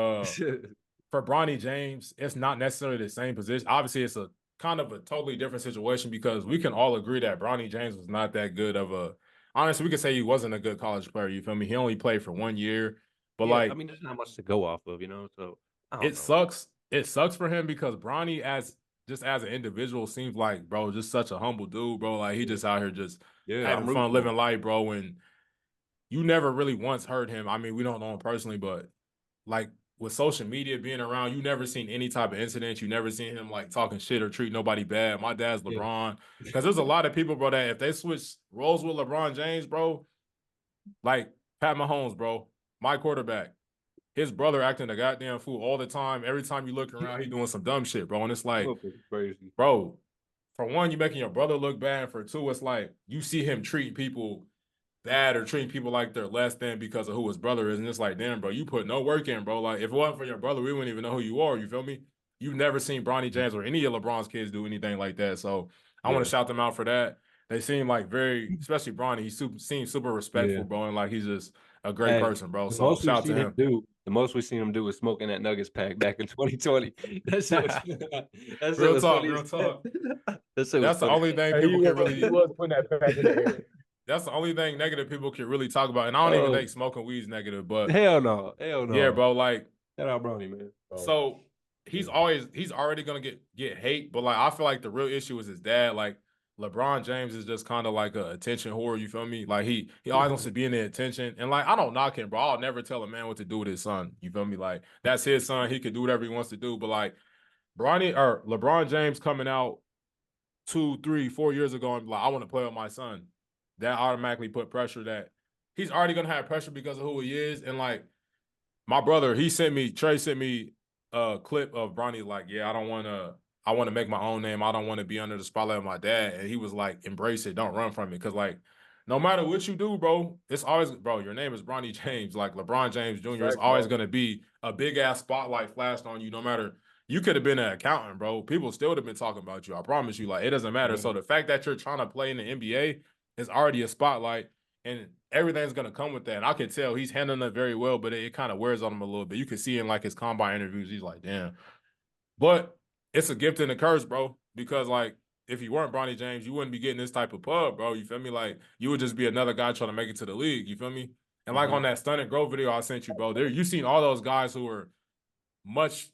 for Bronny James, it's not necessarily the same position. Obviously, it's a kind of a totally different situation because we can all agree that Bronny James was not that good of a. Honestly, we could say he wasn't a good college player. You feel me? He only played for 1 year, but Yeah, like I mean, there's not much to go off of, So I don't it know. sucks. It sucks for him because Bronny, as just as an individual, seems like bro, just such a humble dude, bro. Like he just out here just Yeah, having I'm rooting fun, for him. living life, bro. And you never really once heard him. I mean, we don't know him personally, but like with social media being around, you never seen any type of incident. You never seen him like talking shit or treat nobody bad. My dad's Yeah. LeBron. Because there's a lot of people, bro, that if they switch roles with LeBron James, bro, like Pat Mahomes, bro, my quarterback, his brother acting a goddamn fool all the time. Every time you look around, he doing some dumb shit, bro. And it's like, Crazy. bro, for one, you making your brother look bad. And for two, it's like you see him treating people bad or treating people like they're less than because of who his brother is. And it's like, damn, bro, you put no work in, bro. Like, if it wasn't for your brother, we wouldn't even know who you are. You feel me? You've never seen Bronny James or any of LeBron's kids do anything like that. So I want to shout them out for that. They seem like very, especially Bronny, seems super respectful, bro. And like he's just a great Hey, person, bro. the So most we've shout out to seen him him. do, the most we've seen him do is smoking that Nuggets pack back in 2020. That shit was that shit Real was talk, funny. real talk. That shit was That's the funny. only thing Hey, people can he really. was putting that back in the air. That's the only thing negative people can really talk about. And I don't even think smoking weed's negative, but Hell no. yeah, bro. Like, Shout out Bronny, man. so he's already gonna get hate, but like I feel like the real issue is his dad. Like LeBron James is just kind of like a attention whore. You feel me? Like he always wants to be in the attention, and like I don't knock him, bro. I'll never tell a man what to do with his son. You feel me? Like that's his son. He could do whatever he wants to do. But like LeBron James coming out 2, 3, 4 years ago and be like, I want to play with my son. that automatically put pressure that he's already gonna have pressure because of who he is. And like my brother, Trey sent me a clip of Bronny like, yeah, I want to make my own name. I don't want to be under the spotlight of my dad. And he was like, embrace it. Don't run from it. Cause like, no matter what you do, bro, it's always, bro, your name is Bronny James, like LeBron James Jr. It's always going to be a big ass spotlight flashed on you. No matter, you could have been an accountant, bro. People still would have been talking about you. I promise you. Like, it doesn't matter. So the fact that you're trying to play in the NBA is already a spotlight. And everything's gonna come with that. And I can tell he's handling it very well, but it kind of wears on him a little bit. You can see in like his combine interviews, he's like, damn. But it's a gift and a curse, bro. Because like if you weren't Bronny James, you wouldn't be getting this type of pub, bro. You feel me? Like you would just be another guy trying to make it to the league. You feel me? And like on that Stunning Growth video I sent you, bro, there you seen all those guys who are much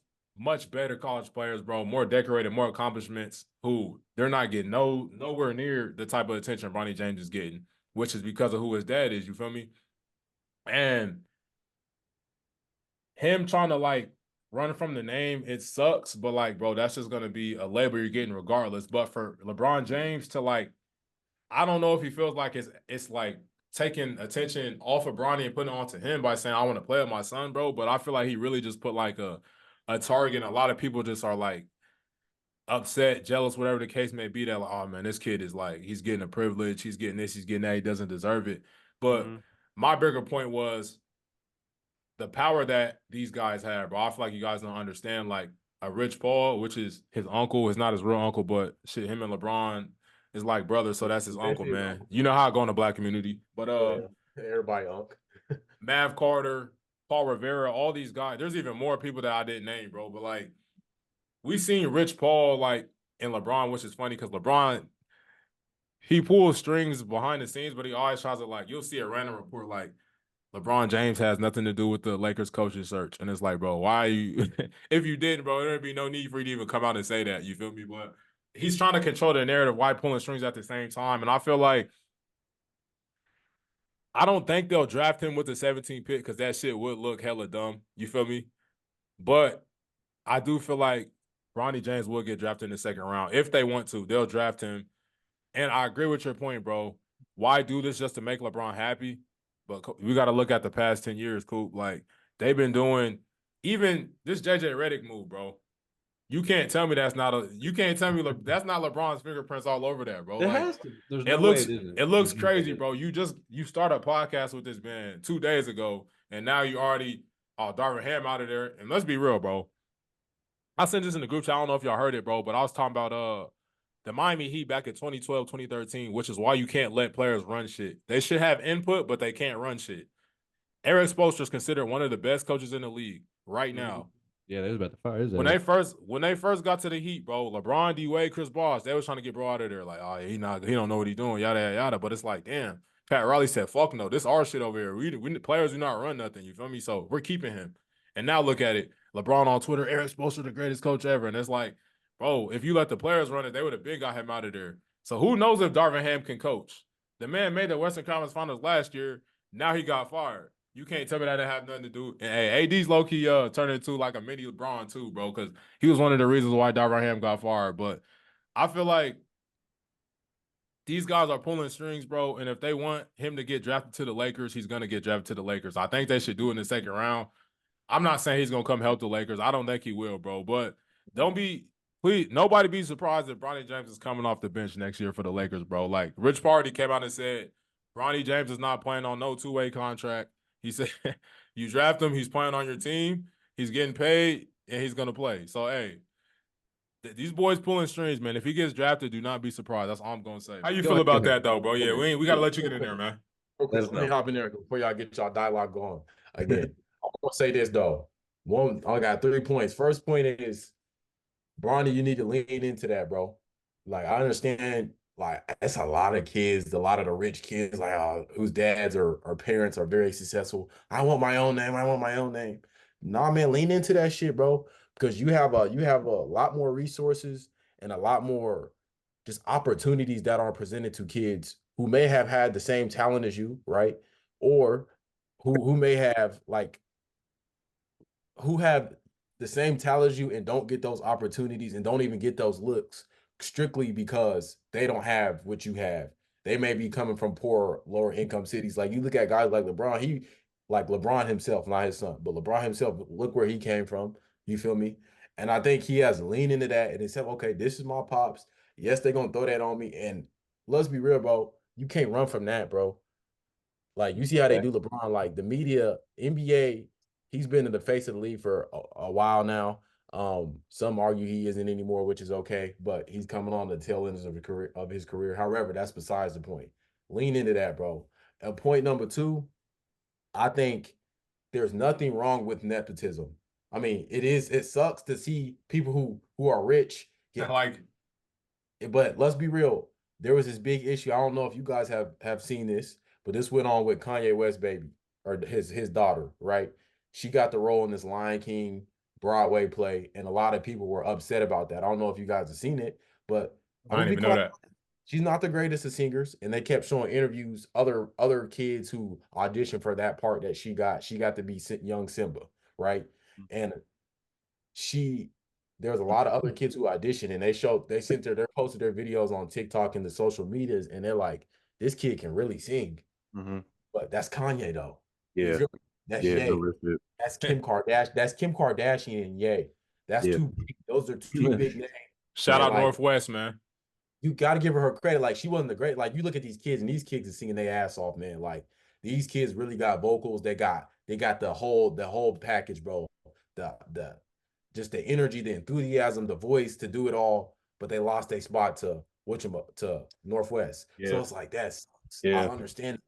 better college players, bro, more decorated, more accomplishments, who they're not getting nowhere near the type of attention Bronny James is getting, which is because of who his dad is, you feel me? And him trying to like run from the name, it sucks, but like, bro, that's just gonna be a label you're getting regardless. But for LeBron James to like, I don't know if he feels like it's like taking attention off of Bronny and putting it onto him by saying, I want to play with my son, bro. But I feel like he really just put like a target. And a lot of people just are like upset, jealous, whatever the case may be, that like, oh man, this kid is like, he's getting a privilege, he's getting this, he's getting that, he doesn't deserve it. But my bigger point was the power that these guys have, bro. I feel like you guys don't understand, like a Rich Paul, which is his uncle, is not his real uncle, but shit, him and LeBron is like brothers, so that's his uncle, man. You know how I go in the black community. But everybody uncle. Mav Carter, Paul Rivera, all these guys. There's even more people that I didn't name, bro. But like, we seen Rich Paul like in LeBron, which is funny because LeBron, he pulls strings behind the scenes, but he always tries to like, you'll see a random report like LeBron James has nothing to do with the Lakers coaching search. And it's like, bro, why are you if you didn't, bro, there'd be no need for you to even come out and say that. You feel me? But he's trying to control the narrative while pulling strings at the same time. And I feel like I don't think they'll draft him with the 17th pick because that shit would look hella dumb. You feel me? But I do feel like Bronny James will get drafted in the second round. If they want to, they'll draft him. And I agree with your point, bro. Why do this just to make LeBron happy? But we got to look at the past 10 years, Coop. Like, they've been doing even this JJ Redick move, bro. You can't tell me that's not that's not LeBron's fingerprints all over that, bro. It like, has to. There's no way it isn't. It looks crazy, bro. You started a podcast with this man 2 days ago, and now you already Darvin Ham out of there. And let's be real, bro. I sent this in the group chat. I don't know if y'all heard it, bro, but I was talking about the Miami Heat back in 2012, 2013, which is why you can't let players run shit. They should have input, but they can't run shit. Eric Spoelstra is considered one of the best coaches in the league right now. Yeah, they was about to fire his ass. When they first got to the Heat, bro, LeBron, D-Wade, Chris Bosh, they was trying to get bro out of there. Like, oh, he don't know what he's doing, yada, yada, yada. But it's like, damn, Pat Riley said, fuck no, this our shit over here. We players do not run nothing, you feel me? So we're keeping him. And now look at it. LeBron on Twitter, Eric Spoelstra, the greatest coach ever. And it's like, bro, if you let the players run it, they would have been got him out of there. So who knows if Darvin Ham can coach? The man made the Western Conference Finals last year. Now he got fired. You can't tell me that it have nothing to do. And hey, AD's low-key turned into like a mini LeBron too, bro, because he was one of the reasons why Darvin Ham got fired. But I feel like these guys are pulling strings, bro, and if they want him to get drafted to the Lakers, he's going to get drafted to the Lakers. I think they should do it in the second round. I'm not saying he's going to come help the Lakers. I don't think he will, bro. But please, nobody be surprised if Bronny James is coming off the bench next year for the Lakers, bro. Like, Rich Party came out and said, Bronny James is not playing on no two-way contract. He said, you draft him, he's playing on your team, he's getting paid, and he's going to play. So, hey, these boys pulling strings, man. If he gets drafted, do not be surprised. That's all I'm going to say. How you feel about that, though, bro? Yeah, we got to let you get in there, man. Okay, let me hop in there before y'all get y'all dialogue going again. I'm going to say this, though. I got 3 points. First point is, Bronny, you need to lean into that, bro. Like, I understand, like, it's a lot of kids, a lot of the rich kids, like, whose dads or parents are very successful. I want my own name. I want my own name. Nah, man, lean into that shit, bro. Because you have a lot more resources and a lot more just opportunities that are presented to kids who may have had the same talent as you, right? Or who may have who have the same talent as you and don't get those opportunities and don't even get those looks strictly because they don't have what you have. they may be coming from poor, lower income cities. Like you look at guys like LeBron, like LeBron himself, not his son, but LeBron himself, look where he came from. You feel me? And I think he has leaned into that and he said, okay, this is my pops. Yes, they're gonna throw that on me. And let's be real, bro. You can't run from that, bro. Like you see how they do LeBron, like the media, NBA, he's been in the face of the league for a while now. Some argue he isn't anymore, which is okay, but he's coming on the tail ends of his career. However, that's besides the point. Lean into that, bro. And point number two, I think there's nothing wrong with nepotism. I mean, it sucks to see people who are rich get like, but let's be real. There was this big issue. I don't know if you guys have seen this, but this went on with Kanye West baby or his daughter, right? She got the role in this Lion King Broadway play, and a lot of people were upset about that. I don't know if you guys have seen it, but I didn't even know that. She's not the greatest of singers, and they kept showing interviews, other kids who auditioned for that part that she got. She got to be young Simba, right? And there's a lot of other kids who auditioned, and they posted their videos on TikTok and the social medias, and they're like, this kid can really sing. But that's Kanye though. Yeah. That's Ye. That's Kim Kardashian. That's Kim Kardashian and Ye. That's two big, those are two big names. Shout out Northwest, man. You got to give her credit. Like she wasn't the great. Like you look at these kids, and these kids are singing their ass off, man. Like these kids really got vocals. They got the whole package, bro. The just the energy, the enthusiasm, the voice to do it all. But they lost their spot to Northwest. Yeah. So it's like that's I understand,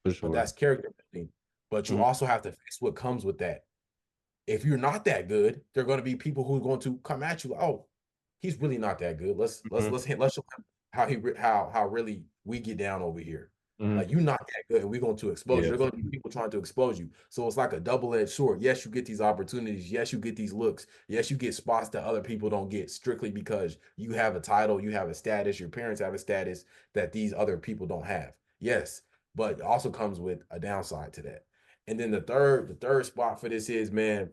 sure. But that's character building. But you also have to face what comes with that. If you're not that good, there are going to be people who are going to come at you. Oh, he's really not that good. Let's show him how really we get down over here. Like you're not that good, and we're going to expose you. There are going to be people trying to expose you. So it's like a double-edged sword. Yes, you get these opportunities. Yes, you get these looks. Yes, you get spots that other people don't get strictly because you have a title, you have a status, your parents have a status that these other people don't have. Yes, but it also comes with a downside to that. And then the third spot for this is, man,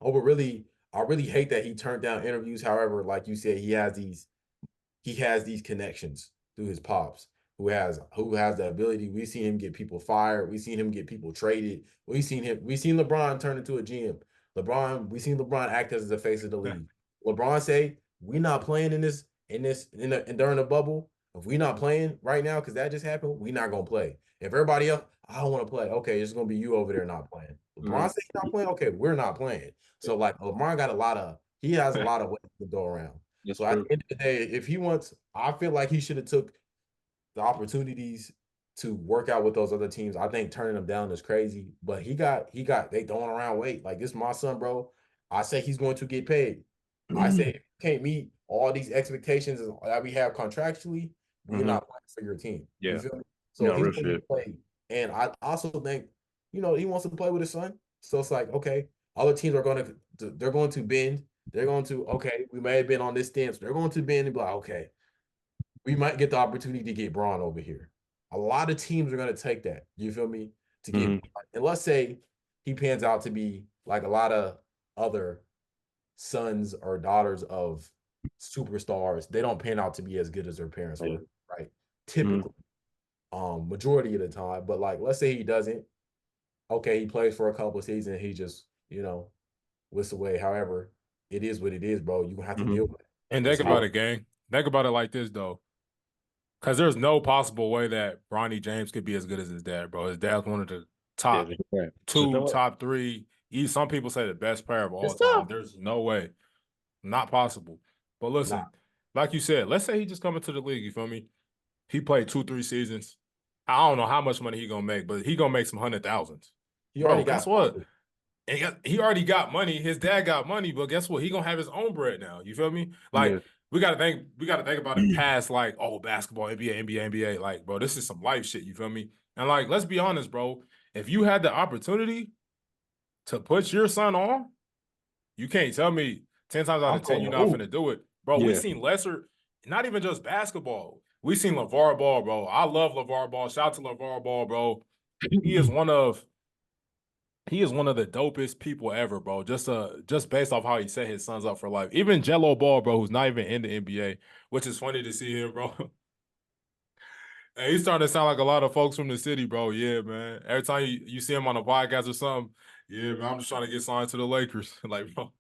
I really hate that he turned down interviews. However, like you said, he has these connections through his pops who has the ability. We've seen him get people fired. We've seen him get people traded. We've seen LeBron turn into a GM. We've seen LeBron act as the face of the league. LeBron say, we're not playing during the bubble. If we're not playing right now, because that just happened, we're not gonna play. If everybody else, I don't want to play. Okay, it's gonna be you over there not playing. LeBron say he's not playing. Okay, we're not playing. So like LeBron has a lot of ways to go around. So at the end of the day, if he wants, I feel like he should have took the opportunities to work out with those other teams. I think turning them down is crazy, but they throwing around weight. Like this is my son, bro. I say he's going to get paid. I say if you can't meet all these expectations that we have contractually, we're not playing for your team. Yeah. You feel me? So he's going to play. And I also think, he wants to play with his son. So it's like, okay, other teams are going to bend. They're going to, okay, we may have been on this stance. They're going to bend and be like, okay, we might get the opportunity to get Braun over here. A lot of teams are going to take that. You feel me? To get, and let's say he pans out to be like a lot of other sons or daughters of superstars. They don't pan out to be as good as their parents were, right? Typically, majority of the time. But like, let's say he doesn't. Okay, he plays for a couple of seasons. He just, whisks away. However, it is what it is, bro. You have to deal with it. And think about it, gang. Think about it like this, though. Because there's no possible way that Bronny James could be as good as his dad, bro. His dad's one of the top top three. Some people say the best player of all time. There's no way. Not possible. But listen, like you said, let's say he just come into the league, you feel me? He played 2-3 seasons. I don't know how much money he gonna make, but he gonna make some $100,000. Guess what? He already got money. His dad got money, but guess what? He gonna have his own bread now. You feel me? Like we gotta think about it past like, oh, basketball, NBA. Like, bro, this is some life shit. You feel me? And like, let's be honest, bro. If you had the opportunity to put your son on, you can't tell me 10 times out of 10 you're not finna do it, bro. We seen lesser, not even just basketball. We seen LeVar Ball, bro. I love LeVar Ball. Shout out to LeVar Ball, bro. He is one of the dopest people ever, bro. Just based off how he set his sons up for life. Even Jello Ball, bro, who's not even in the NBA, which is funny to see him, bro. Hey, he's starting to sound like a lot of folks from the city, bro. Yeah, man. Every time you see him on a podcast or something, yeah, man, I'm just trying to get signed to the Lakers. Like, bro,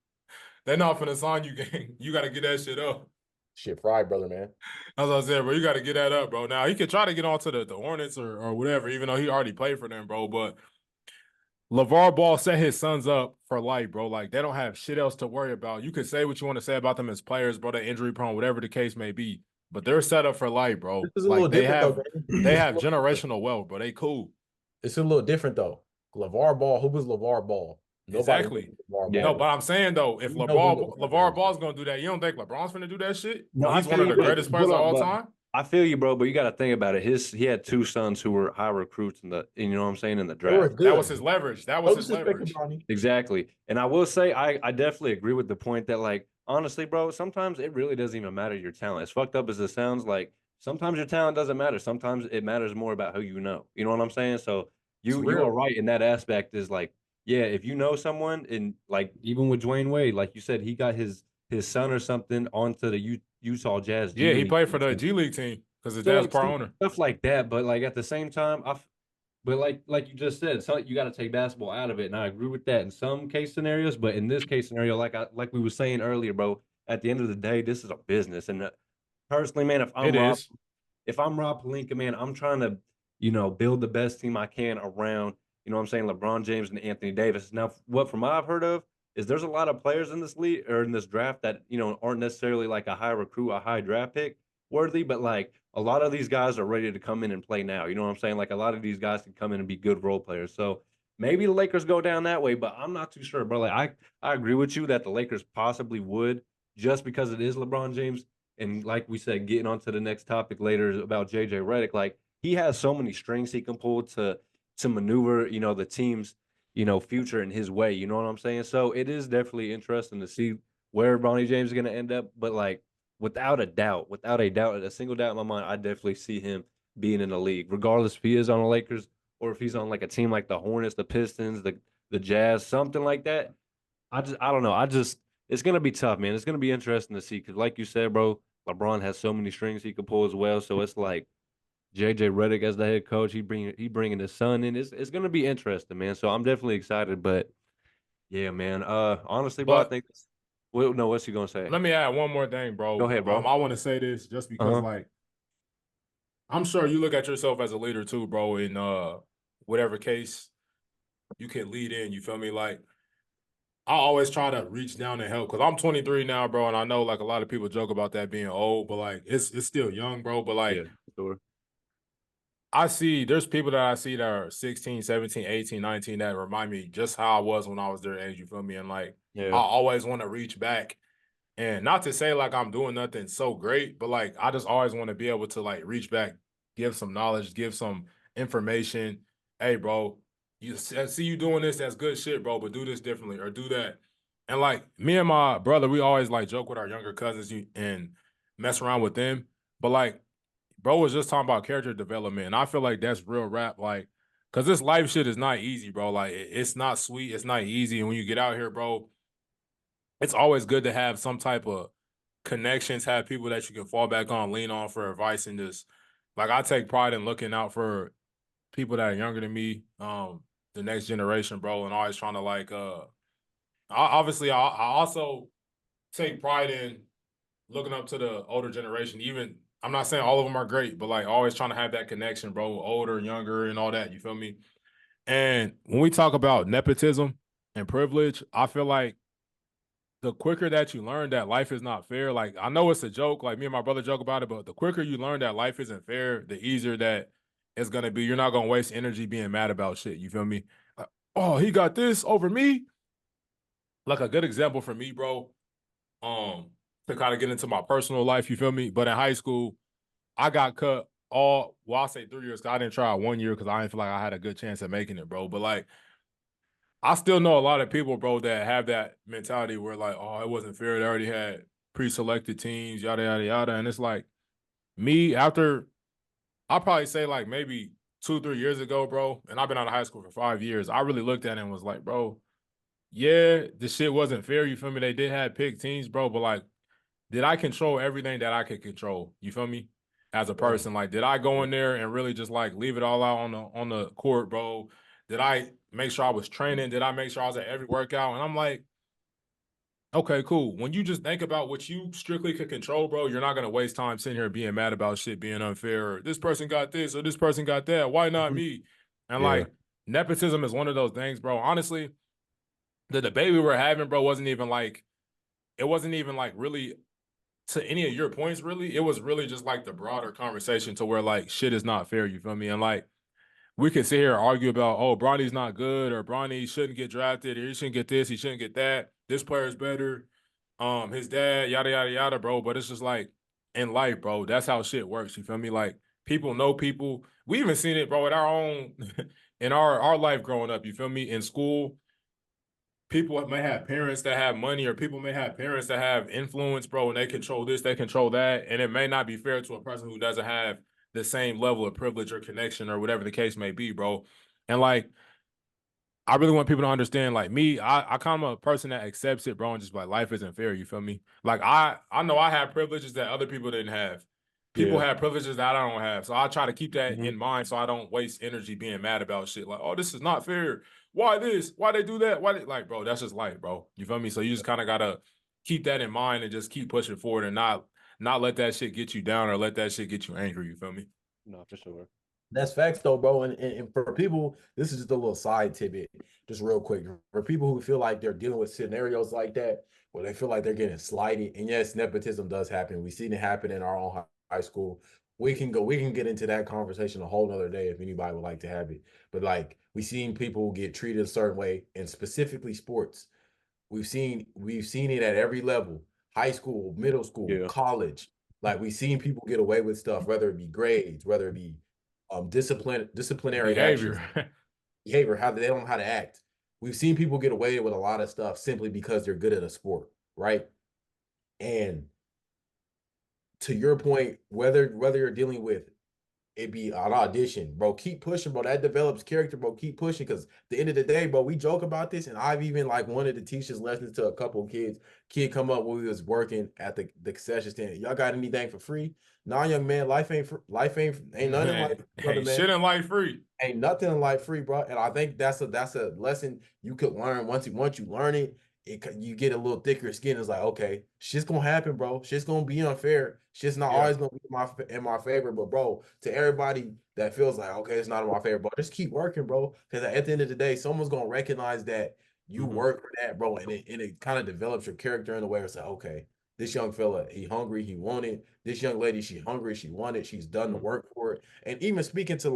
they're not finna sign you, gang. You got to get that shit up. Shit, fried, brother, man. That's what I said, bro. You got to get that up, bro. Now, he could try to get onto the Hornets or whatever, even though he already played for them, bro. But LeVar Ball set his sons up for life, bro. Like, they don't have shit else to worry about. You could say what you want to say about them as players, bro. They're injury prone, whatever the case may be. But they're set up for life, bro. This is a Like, little different, though, they have generational wealth, bro. They cool. It's a little different, though. LeVar Ball, who was LeVar Ball? Nobody Exactly. LeVar Yeah. No, Ball. but I'm saying, though, if You know who LeVar Ball's going to do that, you don't think LeBron's going to do that shit? No, When I he's one feel of the you, but greatest players of hold on, all but time? I feel you, bro, but you got to think about it. He had two sons who were high recruits you know what I'm saying, in the They were draft. good. That was his leverage. That was No his disrespect leverage. to Bronny. Exactly. And I will say I definitely agree with the point that, like, honestly, bro, sometimes it really doesn't even matter your talent. As fucked up as it sounds, like, sometimes your talent doesn't matter. Sometimes it matters more about who you know. You know what I'm saying? So It's you are real. right in that aspect, is like, yeah, if you know someone, and like even with Dwayne Wade, like you said, he got his son or something onto the Utah Jazz G Yeah, he League played for team. the So G League team because his so dad's like part owner. stuff like that, but like at the same time, but like you just said, so you got to take basketball out of it, and I agree with that in some case scenarios. But in this case scenario, like we were saying earlier, bro, at the end of the day, this is a business. And personally, man, It is. If I'm Rob Pelinka, man, I'm trying to, build the best team I can around, you know what I'm saying, LeBron James and Anthony Davis. Now, what from what I've heard of is there's a lot of players in this league or in this draft that, aren't necessarily like a high recruit, a high draft pick worthy, but like a lot of these guys are ready to come in and play now. You know what I'm saying? Like a lot of these guys can come in and be good role players. So maybe the Lakers go down that way, but I'm not too sure, bro. Like I agree with you that the Lakers possibly would, just because it is LeBron James. And like we said, getting on to the next topic later about JJ Redick, like he has so many strings he can pull to maneuver, the team's, future in his way. You know what I'm saying? So it is definitely interesting to see where Bronny James is going to end up. But like without a doubt, a single doubt in my mind, I definitely see him being in the league, regardless if he is on the Lakers or if he's on like a team like the Hornets, the Pistons, the Jazz, something like that. I don't know. It's gonna be tough, man. It's gonna be interesting to see because, like you said, bro, LeBron has so many strings he could pull as well. So it's like JJ Redick as the head coach. He bringing his son in. It's gonna be interesting, man. So I'm definitely excited. But yeah, man. Honestly, bro, I But think. Well, no, what's he gonna say? let me add one more thing, Go bro. ahead, bro. I want to say this just Uh because, huh. like, I'm sure you look at yourself as a leader too, bro. In whatever case you can lead in, you feel me? Like, I always try to reach down and help because I'm 23 now, bro, and I know like a lot of people joke about that being old, but like it's still young, bro. But like Yeah, sure. there's people that I see that are 16, 17, 18, 19 that remind me just how I was when I was their age, you feel me? And like I Yeah. always want to reach back. And not to say like I'm doing nothing so great, but like I just always want to be able to like reach back, give some knowledge, give some information. Hey, bro, I see you doing this. That's good shit, bro. But do this differently or do that. And like me and my brother, we always like joke with our younger cousins and mess around with them. But like, bro was just talking about character development, and I feel like that's real rap. Like, cause this life shit is not easy, bro. Like, it's not sweet. It's not easy. And when you get out here, bro, it's always good to have some type of connections, have people that you can fall back on, lean on for advice, and just like I take pride in looking out for people that are younger than me, the next generation, bro, and always trying to like I also take pride in looking up to the older generation. Even I'm not saying all of them are great, but like always trying to have that connection, bro, older, younger, and all that. You feel me? And when we talk about nepotism and privilege, I feel like the quicker that you learn that life is not fair, like I know it's a joke, like me and my brother joke about it, but the quicker you learn that life isn't fair, the easier that it's gonna be. You're not gonna waste energy being mad about shit. You feel me? Like, oh, he got this over me. Like a good example for me, bro. To kind of get into my personal life, you feel me? But in high school, I got cut I say 3 years, because I didn't try 1 year because I didn't feel like I had a good chance at making it, bro. But like I still know a lot of people, bro, that have that mentality where like, oh, it wasn't fair. They already had pre-selected teams, yada yada yada. And it's like me after I'll probably say like maybe 2, 3 years ago, bro, and I've been out of high school for 5 years. I really looked at it and was like, bro, yeah, the shit wasn't fair. You feel me? They did have pick teams, bro, but like, did I control everything that I could control? You feel me? as a person. Like, did I go in there and really just like leave it all out on the court, bro? Did I make sure I was training? Did I make sure I was at every workout? And I'm like, okay, cool. When you just think about what you strictly could control, bro, you're not gonna waste time sitting here being mad about shit being unfair. Or this person got this or this person got that. Why not me? And Yeah. like nepotism is one of those things, bro. Honestly, the debate we were having, bro, wasn't even like really to any of your points, really. It was really just like the broader conversation to where like shit is not fair, you feel me? And like we could sit here and argue about, oh, Bronny's not good, or Bronny shouldn't get drafted, or he shouldn't get this, he shouldn't get that. This player's better. His dad, yada yada yada, bro. But it's just like in life, bro. That's how shit works. You feel me? Like people know people. We even seen it, bro, in our own in our life growing up. You feel me? In school, people may have parents that have money, or people may have parents that have influence, bro, and they control this, they control that, and it may not be fair to a person who doesn't have the same level of privilege or connection or whatever the case may be, bro. And like I really want people to understand, like me, I kind of a person that accepts it, bro, and just like life isn't fair. You feel me? Like I know I have privileges that other people didn't have. People Yeah. have privileges that I don't have. So I try to keep that Mhm. in mind so I don't waste energy being mad about shit. Like, oh, this is not fair. Why this? Why they do that? Why they like, bro, that's just life, bro. You feel me? So you just kind of gotta keep that in mind and just keep pushing forward and not let that shit get you down or let that shit get you angry. You feel me? No, for sure. That's facts though, bro. And for people, this is just a little side tidbit, just real quick. For people who feel like they're dealing with scenarios like that, where they feel like they're getting slighted, and yes, nepotism does happen. We've seen it happen in our own high school. We can get into that conversation a whole nother day if anybody would like to have it. But like we've seen people get treated a certain way, and specifically sports. We've seen it at every level: high school, middle school, Yeah. college. Like we've seen people get away with stuff, whether it be grades, whether it be disciplinary actions, Behavior. behavior, how they don't know how to act. We've seen people get away with a lot of stuff simply because they're good at a sport, right? And to your point, whether you're dealing with it be an audition, bro, keep pushing, bro. That develops character, bro. Keep pushing, because the end of the day, bro, we joke about this, and I've even like wanted to teach this lessons to a couple of kids. Kid come up when we was working at the concession stand. Y'all got anything for free? Nah, young man, life ain't nothing like Man, brother, hey, man. shit in life free. Ain't nothing in life free, bro. And I think that's a lesson you could learn once you learn it. You get a little thicker skin. It's like, okay, shit's gonna happen, bro. Shit's gonna be unfair. Shit's not Yeah. always gonna be in my favor. But bro, to everybody that feels like, okay, it's not in my favor, bro, just keep working, bro. Because at the end of the day, someone's gonna recognize that you work for that, bro, and it kind of develops your character in a way where it's like, okay, this young fella, he hungry, he wanted. This young lady, she hungry, she wanted, she's done the work for it. And even speaking to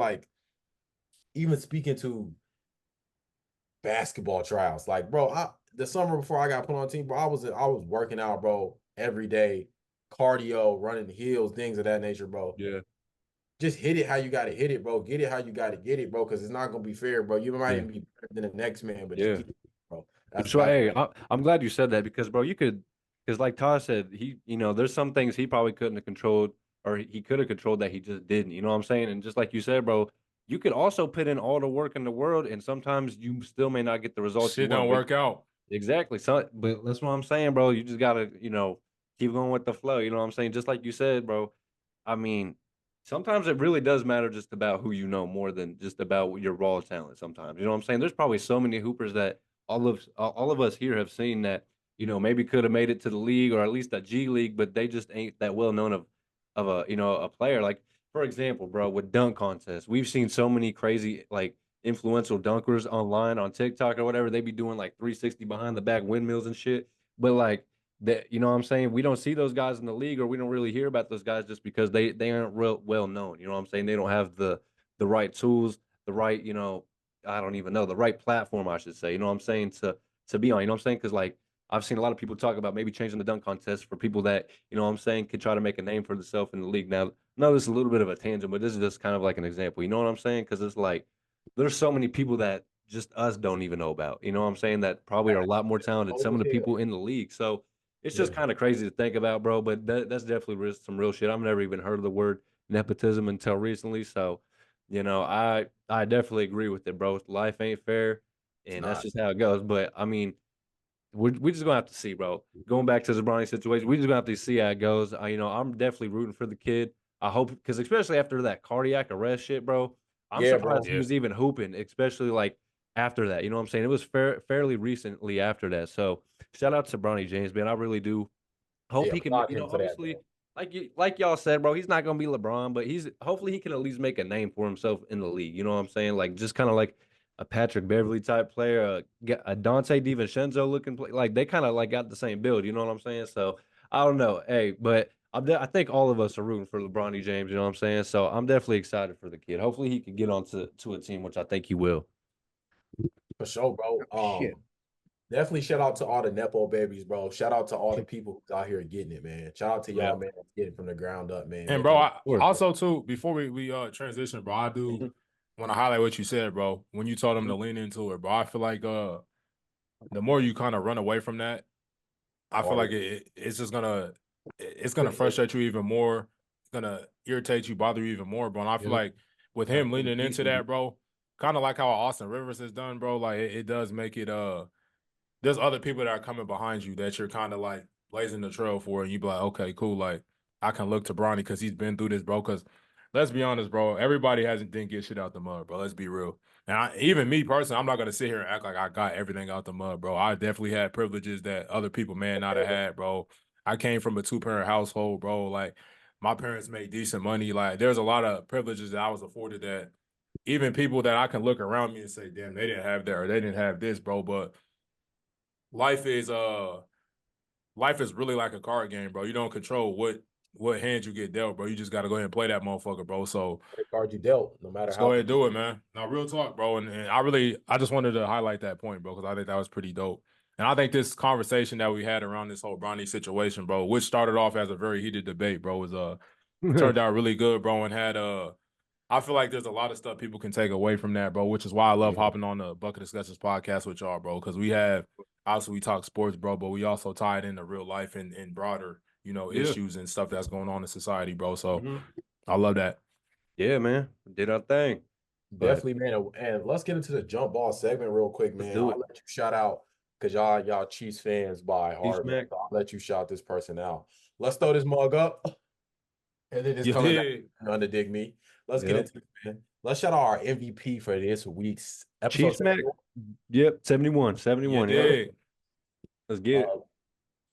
basketball trials, like bro, the summer before I got put on team, bro, I was working out, bro, every day, cardio, running hills, things of that nature, bro. Yeah. Just hit it how you got to hit it, bro. Get it how you got to get it, bro, because it's not gonna be fair, bro. You might Yeah. even be better than the next man, but just Yeah. get it, bro. For That's sure. life. Hey, I'm glad you said that because, bro, because like Todd said, there's some things he probably couldn't have controlled, or he could have controlled that he just didn't. You know what I'm saying? And just like you said, bro, you could also put in all the work in the world, and sometimes you still may not get the results you Shit want. don't But work out. exactly. So, but that's what I'm saying, bro. You just gotta, keep going with the flow. You know what I'm saying? Just like you said, bro. I mean, sometimes it really does matter just about who you know more than just about your raw talent. Sometimes, you know what I'm saying? There's probably so many hoopers that all of us here have seen that maybe could have made it to the league or at least a G League, but they just ain't that well known of a player. Like for example, bro, with dunk contests, we've seen so many crazy like influential dunkers online on TikTok or whatever. They be doing like 360 behind the back windmills and shit. But like that, you know what I'm saying? We don't see those guys in the league, or we don't really hear about those guys just because they aren't real well known. You know what I'm saying? They don't have the right tools, the right, I don't even know, the right platform, I should say. You know what I'm saying? To be on, you know what I'm saying? Because like I've seen a lot of people talk about maybe changing the dunk contest for people that, you know what I'm saying, could try to make a name for themselves in the league. Now, no, this is a little bit of a tangent, but this is just kind of like an example. You know what I'm saying? Because it's like there's so many people that just us don't even know about. You know what I'm saying? That probably are a lot more talented. Some of the people in the league. So it's just Yeah. kind of crazy to think about, bro. But that's definitely some real shit. I've never even heard of the word nepotism until recently. So, I definitely agree with it, bro. Life ain't fair, It's and that's not. just how it goes. But I mean, we're just gonna have to see, bro. Going back to the Bronny situation, we just gonna have to see how it goes. I'm definitely rooting for the kid. I hope because especially after that cardiac arrest shit, bro, I'm Yeah, bro. surprised he was even hooping, especially like after that. You know what I'm saying? It was fairly recently after that. So shout out to Bronny James, man. I really do hope Yeah, he can. applaud You know, him for that, obviously, man. like y'all said, bro, he's not gonna be LeBron, but he's hopefully he can at least make a name for himself in the league. You know what I'm saying? Like just kind of like a Patrick Beverly type player, a Dante DiVincenzo looking play. Like they kind of like got the same build. You know what I'm saying? So I don't know, hey, but I think all of us are rooting for LeBron James. You know what I'm saying? So I'm definitely excited for the kid. Hopefully he can get on to a team, which I think he will. For sure, bro. Shit. Definitely shout out to all the Nepo babies, bro. Shout out to all the people who's out here getting it, man. Shout out to Yeah. y'all, man. Getting it from the ground up, man. And bro, Making I also too, before we transition, bro, I do want to highlight what you said, bro. When you told them to lean into it, bro, I feel like the more you kind of run away from that, I feel like it's just gonna frustrate you even more. It's gonna irritate you, bother you even more, bro. And I feel like with him leaning into that, bro, kind of like how Austin Rivers has done, bro. Like it does make it there's other people that are coming behind you that you're kind of like blazing the trail for, and you be like, okay, cool, like I can look to Bronny because he's been through this, bro. Because let's be honest, bro, everybody didn't get shit out the mud, bro. Let's be real. And even me personally, I'm not gonna sit here and act like I got everything out the mud, bro. I definitely had privileges that other people may not have had, bro. I came from a 2-parent household, bro. Like my parents made decent money. Like there's a lot of privileges that I was afforded that even people that I can look around me and say, damn, they didn't have that or they didn't have this, bro. But life is life is really like a card game, bro. You don't control what hand you get dealt, bro. You just got to go ahead and play that motherfucker, bro. So the card you dealt, no matter just how. go ahead and do it, man. Now, real talk, bro. And I just wanted to highlight that point, bro, because I think that was pretty dope. And I think this conversation that we had around this whole Bronny situation, bro, which started off as a very heated debate, bro, was turned out really good, bro, and had I feel like there's a lot of stuff people can take away from that, bro, which is why I love hopping on the Bucket Discussions podcast with y'all, bro, because we have obviously we talk sports, bro, but we also tie it into real life and broader, issues and stuff that's going on in society, bro. So I love that. Yeah, man, did our thing. Definitely, man. And let's get into the jump ball segment real quick, man. do it. I'll let you shout out because y'all Chiefs fans by heart, man. Mac. So I'll let you shout this person out. Let's throw this mug up. And then it's You coming did. back under dig me. Let's get into it, man. Let's shout out our MVP for this week's episode. Chiefs Mac. Yep, 71. 71. You Yeah. did. Let's get it.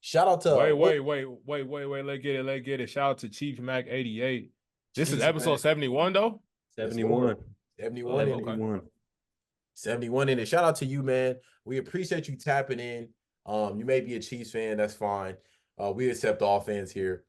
Shout out to Wait. Let's get it. Shout out to Chief Mac 88. This is episode 71, though? 71. 71 in it. 71. 71 in it. Shout out to you, man. We appreciate you tapping in. You may be a Chiefs fan, that's fine. We accept all fans here.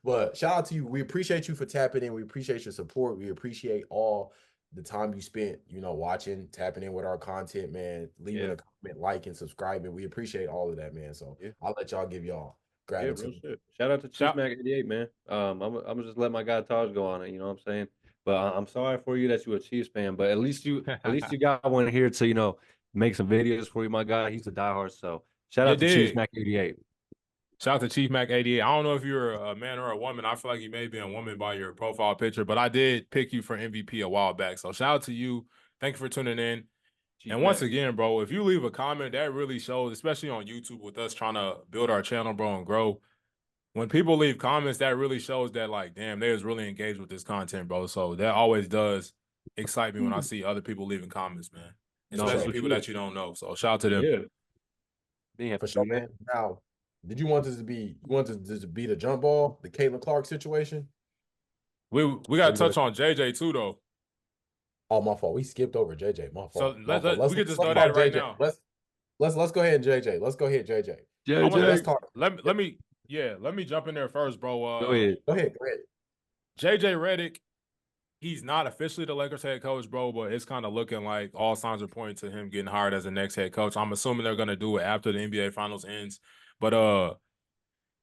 But shout out to you. We appreciate you for tapping in. We appreciate your support. We appreciate all the time you spent, watching, tapping in with our content, man. Leaving a comment, liking, subscribing. We appreciate all of that, man. So I'll let y'all give y'all gratitude. Yeah, shout out to Chief Mac 88, man. I'm gonna just let my guy Taj go on it, you know what I'm saying? But I'm sorry for you that you're a Chiefs fan, but at least you got one here to, make some videos for you, my guy. He's a diehard. So shout out to Chief Mac 88. Shout out to Chief Mac 88. I don't know if you're a man or a woman. I feel like you may be a woman by your profile picture, but I did pick you for MVP a while back. So shout out to you. Thank you for tuning in. And once again, bro, if you leave a comment, that really shows, especially on YouTube with us trying to build our channel, bro, and grow. When people leave comments, that really shows that, like, damn, they was really engaged with this content, bro. So that always does excite me when I see other people leaving comments, man. Especially people that you don't know. So shout out to them. Yeah. For sure, man. Now, did you want this to be the jump ball, the Caitlin Clark situation? We gotta touch on JJ too, though. Oh, my fault. We skipped over JJ. My fault. So we can just throw that right now. Let's go ahead and JJ. Let's go ahead, JJ. Let's talk. Let me jump in there first, bro. Go ahead. JJ Redick, he's not officially the Lakers head coach, bro, but it's kind of looking like all signs are pointing to him getting hired as the next head coach. I'm assuming they're gonna do it after the NBA Finals ends. But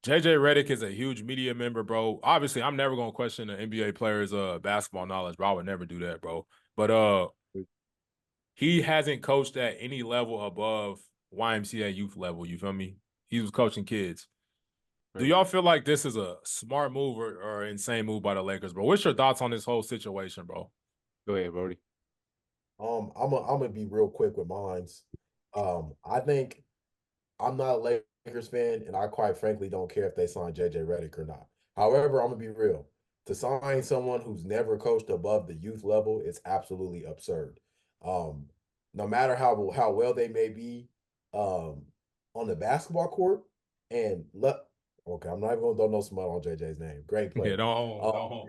JJ Redick is a huge media member, bro. Obviously, I'm never gonna question the NBA players' basketball knowledge, bro. I would never do that, bro. But he hasn't coached at any level above YMCA youth level. You feel me? He was coaching kids. Do y'all feel like this is a smart move or insane move by the Lakers, bro? What's your thoughts on this whole situation, bro? Go ahead, Brody. I'm gonna be real quick with mines. I think I'm not a Lakers fan, and I quite frankly don't care if they sign JJ Redick or not. However, I'm gonna be real. to sign someone who's never coached above the youth level is absolutely absurd. No matter how well they may be on the basketball court, and okay, I'm not even gonna throw no smut on JJ's name. Great Yeah, player. don't.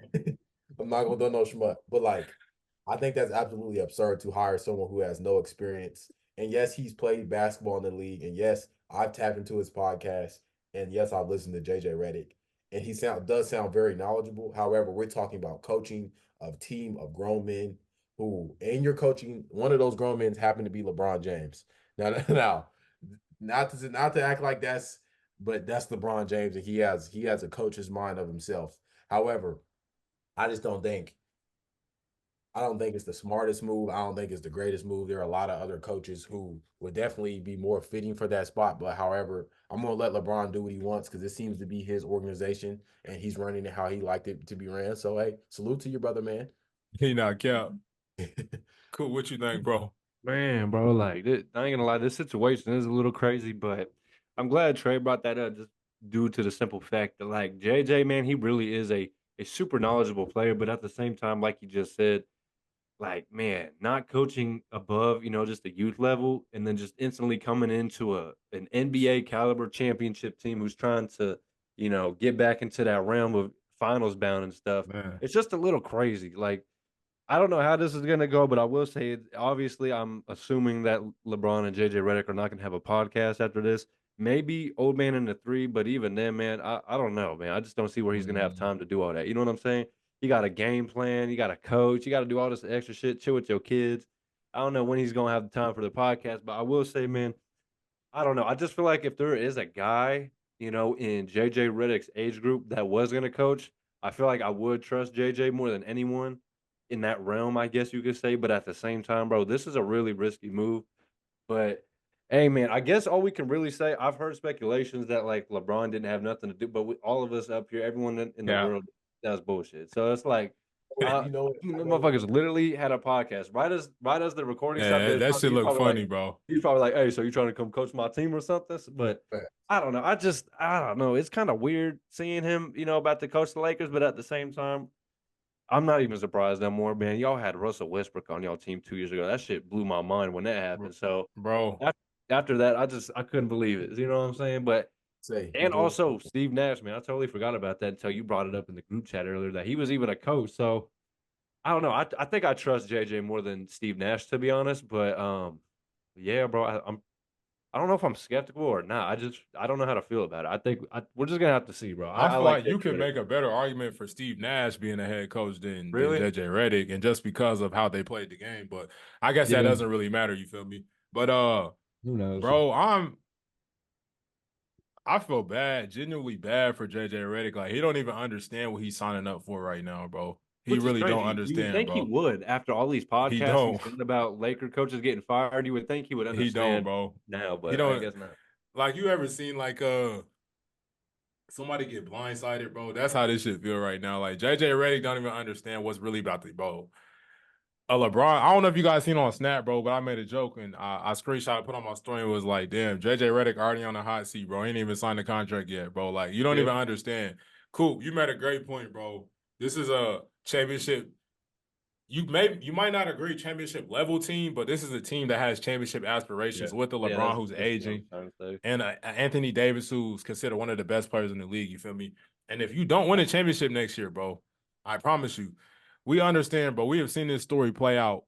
I'm not gonna throw no smut, but like, I think that's absolutely absurd to hire someone who has no experience. And yes, he's played basketball in the league, and yes, I've tapped into his podcast, and yes, I've listened to JJ Redick, and he does sound very knowledgeable. However, we're talking about coaching of team of grown men who, and you're coaching one of those grown men happen to be LeBron James. Now, not to act like but that's LeBron James, and he has a coach's mind of himself. However, I just don't think I don't think it's the smartest move. I don't think it's the greatest move. There are a lot of other coaches who would definitely be more fitting for that spot. But however, I'm gonna let LeBron do what he wants because it seems to be his organization and he's running it how he liked it to be ran. So hey, salute to your brother, man. He not cap. Cool. What you think, bro? Man, bro, like I ain't gonna lie, this situation is a little crazy, but I'm glad Trey brought that up just due to the simple fact that like JJ, man, he really is a super knowledgeable player, but at the same time, like you just said, like, man, not coaching above, just the youth level and then just instantly coming into an NBA caliber championship team who's trying to, get back into that realm of finals bound and stuff. Man. It's just a little crazy. Like, I don't know how this is gonna go, but I will say, obviously, I'm assuming that LeBron and JJ Redick are not gonna have a podcast after this. Maybe Old Man in the Three, but even then, man, I don't know, man. I just don't see where he's gonna have time to do all that. You know what I'm saying? You got a game plan, you got a coach, you got to do all this extra shit, chill with your kids. I don't know when he's gonna have the time for the podcast, but I will say, man, I don't know. I just feel like if there is a guy, in JJ Redick's age group that was gonna coach, I feel like I would trust JJ more than anyone in that realm, I guess you could say. But at the same time, bro, this is a really risky move. But hey, man, I guess all we can really say, I've heard speculations that like LeBron didn't have nothing to do, but with all of us up here, everyone in the Yeah. world, that's bullshit. So it's like, You know, motherfuckers literally had a podcast right as the recording started. Yeah, that shit He's look probably funny, like, bro. he's probably like, hey, so you trying to come coach my team or something? But I don't know. I don't know. It's kind of weird seeing him, about to coach the Lakers, but at the same time, I'm not even surprised no more, man. Y'all had Russell Westbrook on y'all team 2 years ago. That shit blew my mind when that happened. So Bro. after that, I couldn't believe it. You know what I'm saying? But and doing also Steve Nash, man. I totally forgot about that until you brought it up in the group chat earlier that he was even a coach. So I don't know. I think I trust JJ more than Steve Nash, to be honest. But yeah, bro, I don't know if I'm skeptical or not. I don't know how to feel about it. I think we're just gonna have to see, bro. I I feel like like you JJ can Redick. make a better argument for Steve Nash being a head coach than Really? JJ Redick, and just because of how they played the game. But I guess that Yeah. doesn't really matter. You feel me? But Who knows, bro, I feel bad, genuinely bad for JJ Redick. Like he don't even understand what he's signing up for right now, bro. He Which is really don't crazy. You would understand, think he bro. would after all these He podcasts he's don't. done about Laker coaches getting fired. You would think he would He don't, understand bro. now, He but I don't. guess not. Like you ever seen like somebody get blindsided, bro? That's how this shit feel right now. Like JJ Redick don't even understand what's really about to, bro. LeBron, I don't know if you guys seen on Snap, bro, but I made a joke and I screenshot, put on my story, and was like, damn, JJ Redick already on the hot seat, bro. He ain't even signed the contract yet, bro. Like, you don't Yeah. even understand. Cool, you made a great point, bro. This is a championship. You might not agree championship level team, but this is a team that has championship aspirations with the LeBron who's that's aging what I'm trying to say. and Anthony Davis who's considered one of the best players in the league. You feel me? And if you don't win a championship next year, bro, I promise you, we understand, bro. We have seen this story play out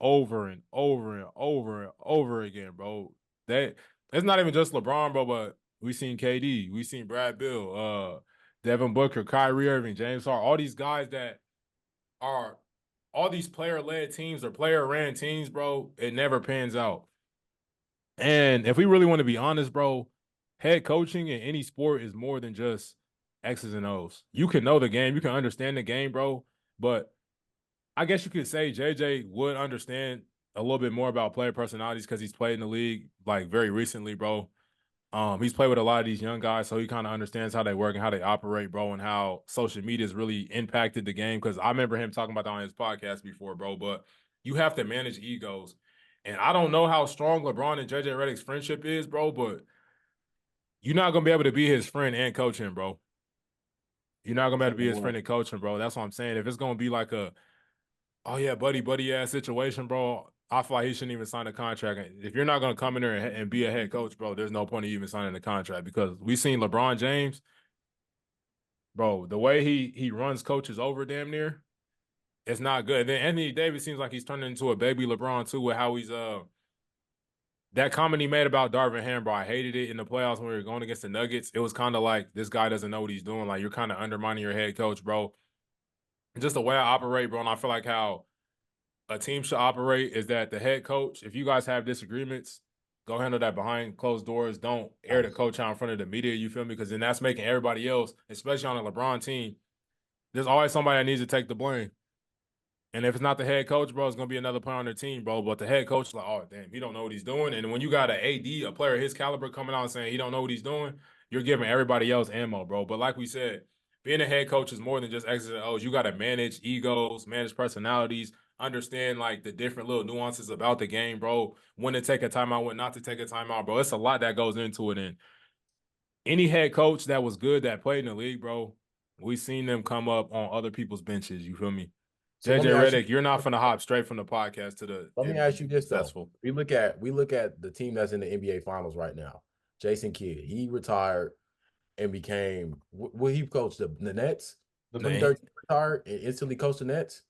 over and over and over and over again, bro. That it's not even just LeBron, bro, but we seen KD, we seen Brad Bill, Devin Booker, Kyrie Irving, James Harden, all these guys that are all these player-led teams or player-ran teams, bro. It never pans out. And if we really want to be honest, bro, head coaching in any sport is more than just X's and O's. You can know the game, you can understand the game, bro, but I guess you could say JJ would understand a little bit more about player personalities because he's played in the league like very recently, bro. He's played with a lot of these young guys, so he kind of understands how they work and how they operate, bro, and how social media has really impacted the game. Because I remember him talking about that on his podcast before, bro. But you have to manage egos, and I don't know how strong LeBron and JJ Redick's friendship is, bro. But you're not gonna be able to be his friend and coach him, bro. You're not gonna be able to be his friend in coaching, bro. That's what I'm saying. If it's gonna be like a, oh yeah, buddy ass situation, bro, I feel like he shouldn't even sign a contract. If you're not gonna come in there and be a head coach, bro, there's no point in even signing the contract because we seen LeBron James, bro, the way he runs coaches over damn near, it's not good. And then Anthony Davis seems like he's turning into a baby LeBron too with how he's that comment he made about Darvin Ham, bro, I hated it in the playoffs when we were going against the Nuggets. It was kind of like this guy doesn't know what he's doing. Like you're kind of undermining your head coach, bro. Just the way I operate, bro, and I feel like how a team should operate is that the head coach, if you guys have disagreements, go handle that behind closed doors. Don't air the coach out in front of the media, you feel me? Because then that's making everybody else, especially on a LeBron team, there's always somebody that needs to take the blame. And if it's not the head coach, bro, it's gonna be another player on their team, bro. But the head coach is like, oh damn, he don't know what he's doing. And when you got an AD, a player of his caliber, coming out and saying he don't know what he's doing, you're giving everybody else ammo, bro. But like we said, being a head coach is more than just X's and O's. You got to manage egos, manage personalities, understand like the different little nuances about the game, bro. When to take a timeout, when not to take a timeout, bro. It's a lot that goes into it. And any head coach that was good that played in the league, bro, we seen them come up on other people's benches. You feel me? So JJ Redick, you're not finna hop straight from the podcast to the. Let me ask you this successful. though. We look at the team that's in the NBA Finals right now. Jason Kidd, he retired and became. What he coached the Nets. 2013 retired and instantly coached the Nets.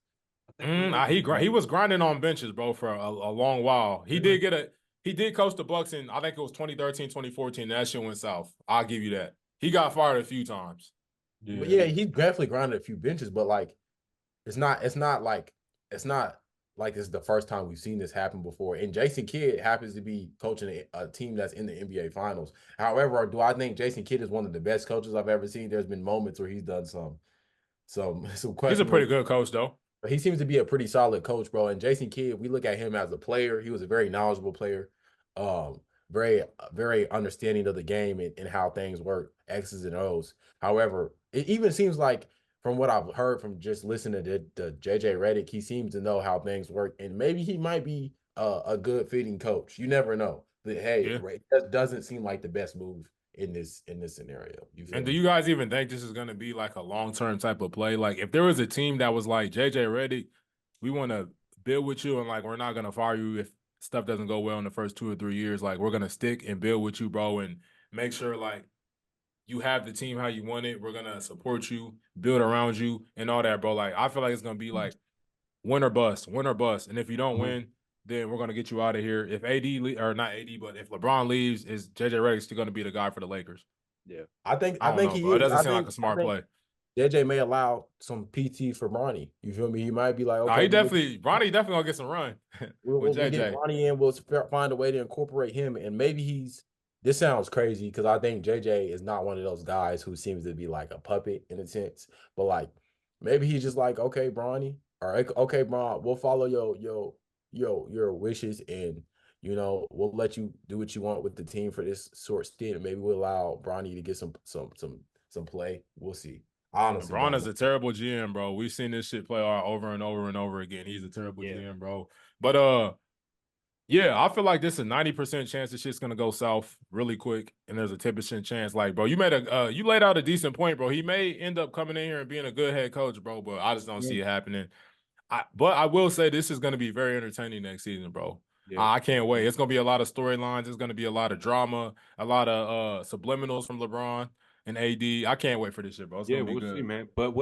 He was grinding on benches, bro, for a long while. He did coach the Bucks in, I think it was 2013, 2014. That shit went south. I'll give you that. He got fired a few times. Yeah, but yeah, he definitely grinded a few benches, but like it's not like it's the first time we've seen this happen before. And Jason Kidd happens to be coaching a team that's in the NBA Finals. However, do I think Jason Kidd is one of the best coaches I've ever seen? There's been moments where he's done some questions. He's a pretty good coach, though. But he seems to be a pretty solid coach, bro. And Jason Kidd, we look at him as a player. He was a very knowledgeable player, very understanding of the game and how things work, X's and O's. However, it even seems like from what I've heard from just listening to JJ Redick, he seems to know how things work, and maybe he might be a good fitting coach. You never know. But hey, that doesn't seem like the best move in this scenario. And do you guys even think this is going to be like a long-term type of play? Like if there was a team that was like, JJ Redick, we want to build with you and like we're not going to fire you if stuff doesn't go well in the first 2 or 3 years. Like we're going to stick and build with you, bro, and make sure like you have the team how you want it. We're going to support you, build around you and all that, bro. Like I feel like it's going to be like win or bust. And if you don't win, then we're going to get you out of here. If or not AD, but if LeBron leaves, is JJ Redick still going to be the guy for the Lakers? Yeah. I think he bro. is. It doesn't seem like a smart play. JJ may allow some PT for Bronny. You feel me? He might be like, okay. Bronny definitely gonna get some run. We'll get Bronny in. We'll find a way to incorporate him. And maybe this sounds crazy because I think JJ is not one of those guys who seems to be like a puppet in a sense. But like maybe he's just like, okay, Bronny, or okay, Bron, we'll follow your wishes and we'll let you do what you want with the team for this short stint. Maybe we'll allow Bronny to get some play. We'll see. Honestly, LeBron is a terrible GM, bro. We've seen this shit play out over and over and over again. He's a terrible GM, bro. But yeah, I feel like this is a 90% chance this shit's gonna go south really quick, and there's a 10% chance. Like, bro, you laid out a decent point, bro. He may end up coming in here and being a good head coach, bro, but I just don't see it happening. But I will say this is gonna be very entertaining next season, bro. Yeah. I can't wait. It's gonna be a lot of storylines. It's gonna be a lot of drama, a lot of subliminals from LeBron and AD. I can't wait for this shit, bro. It's gonna be good. See, man. But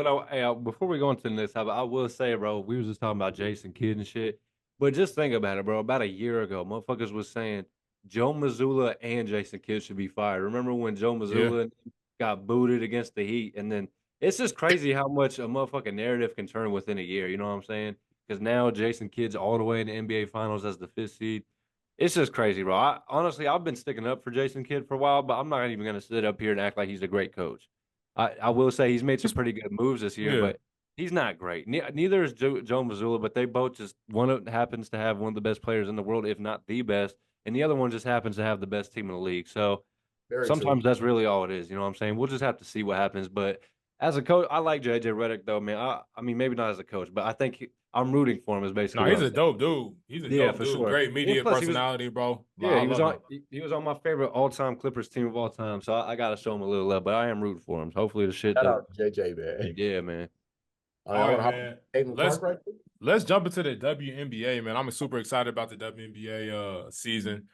before we go into this, I will say, bro, we was just talking about Jason Kidd and shit. But just think about it, bro. About a year ago, motherfuckers was saying Joe Mazzulla and Jason Kidd should be fired. Remember when Joe Mazzulla got booted against the Heat? And then it's just crazy how much a motherfucking narrative can turn within a year. You know what I'm saying? Because now Jason Kidd's all the way in the NBA Finals as the 5th seed. It's just crazy, bro. Honestly, I've been sticking up for Jason Kidd for a while, but I'm not even going to sit up here and act like he's a great coach. I will say he's made some pretty good moves this year, but he's not great. Neither is Joe Mazzulla, but they both just happens to have one of the best players in the world, if not the best, and the other one just happens to have the best team in the league. So sometimes that's really all it is. You know what I'm saying? We'll just have to see what happens. But as a coach, I like JJ Redick, though, man. I mean, maybe not as a coach, but I think I'm rooting for him. Is basically No, what he's I'm a saying. dope dude. He's a Yeah, dope for dude. sure. Great And media plus, he was personality, bro. Like, yeah, I he was love on him. he was on my favorite all time Clippers team of all time. So I got to show him a little love. But I am rooting for him. So hopefully the shit Shout that out to JJ, man. yeah, man. All right, All I want right, to hop man. Caitlin Let's Clark right there. let's jump into the WNBA, man. I'm super excited about the WNBA season.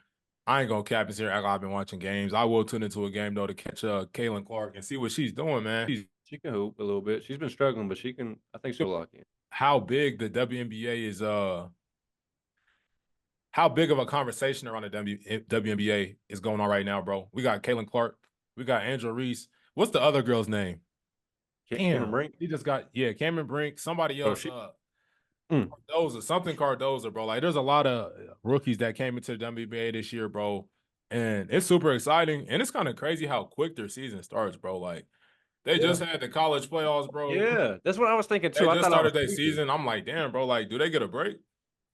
I ain't gonna cap this here. I've been watching games. I will tune into a game though to catch Caitlin Clark and see what she's doing, man. She can hoop a little bit. She's been struggling, but she can. I think she'll lock in. How big the WNBA is how big of a conversation around the WNBA is going on right now, bro? We got Caitlin Clark, we got Angela Reese. What's the other girl's name? Cameron Damn, Brink. he just got Cameron Brink. Somebody Oh, else, Mm. Cardoza, something Cardoza, bro. Like, there's a lot of rookies that came into the WNBA this year, bro, and it's super exciting. And it's kind of crazy how quick their season starts, bro. Like, they just had the college playoffs, bro. Yeah, that's what I was thinking They too. I just thought I was started their tweaking. season. I'm like, damn, bro. Like, do they get a break?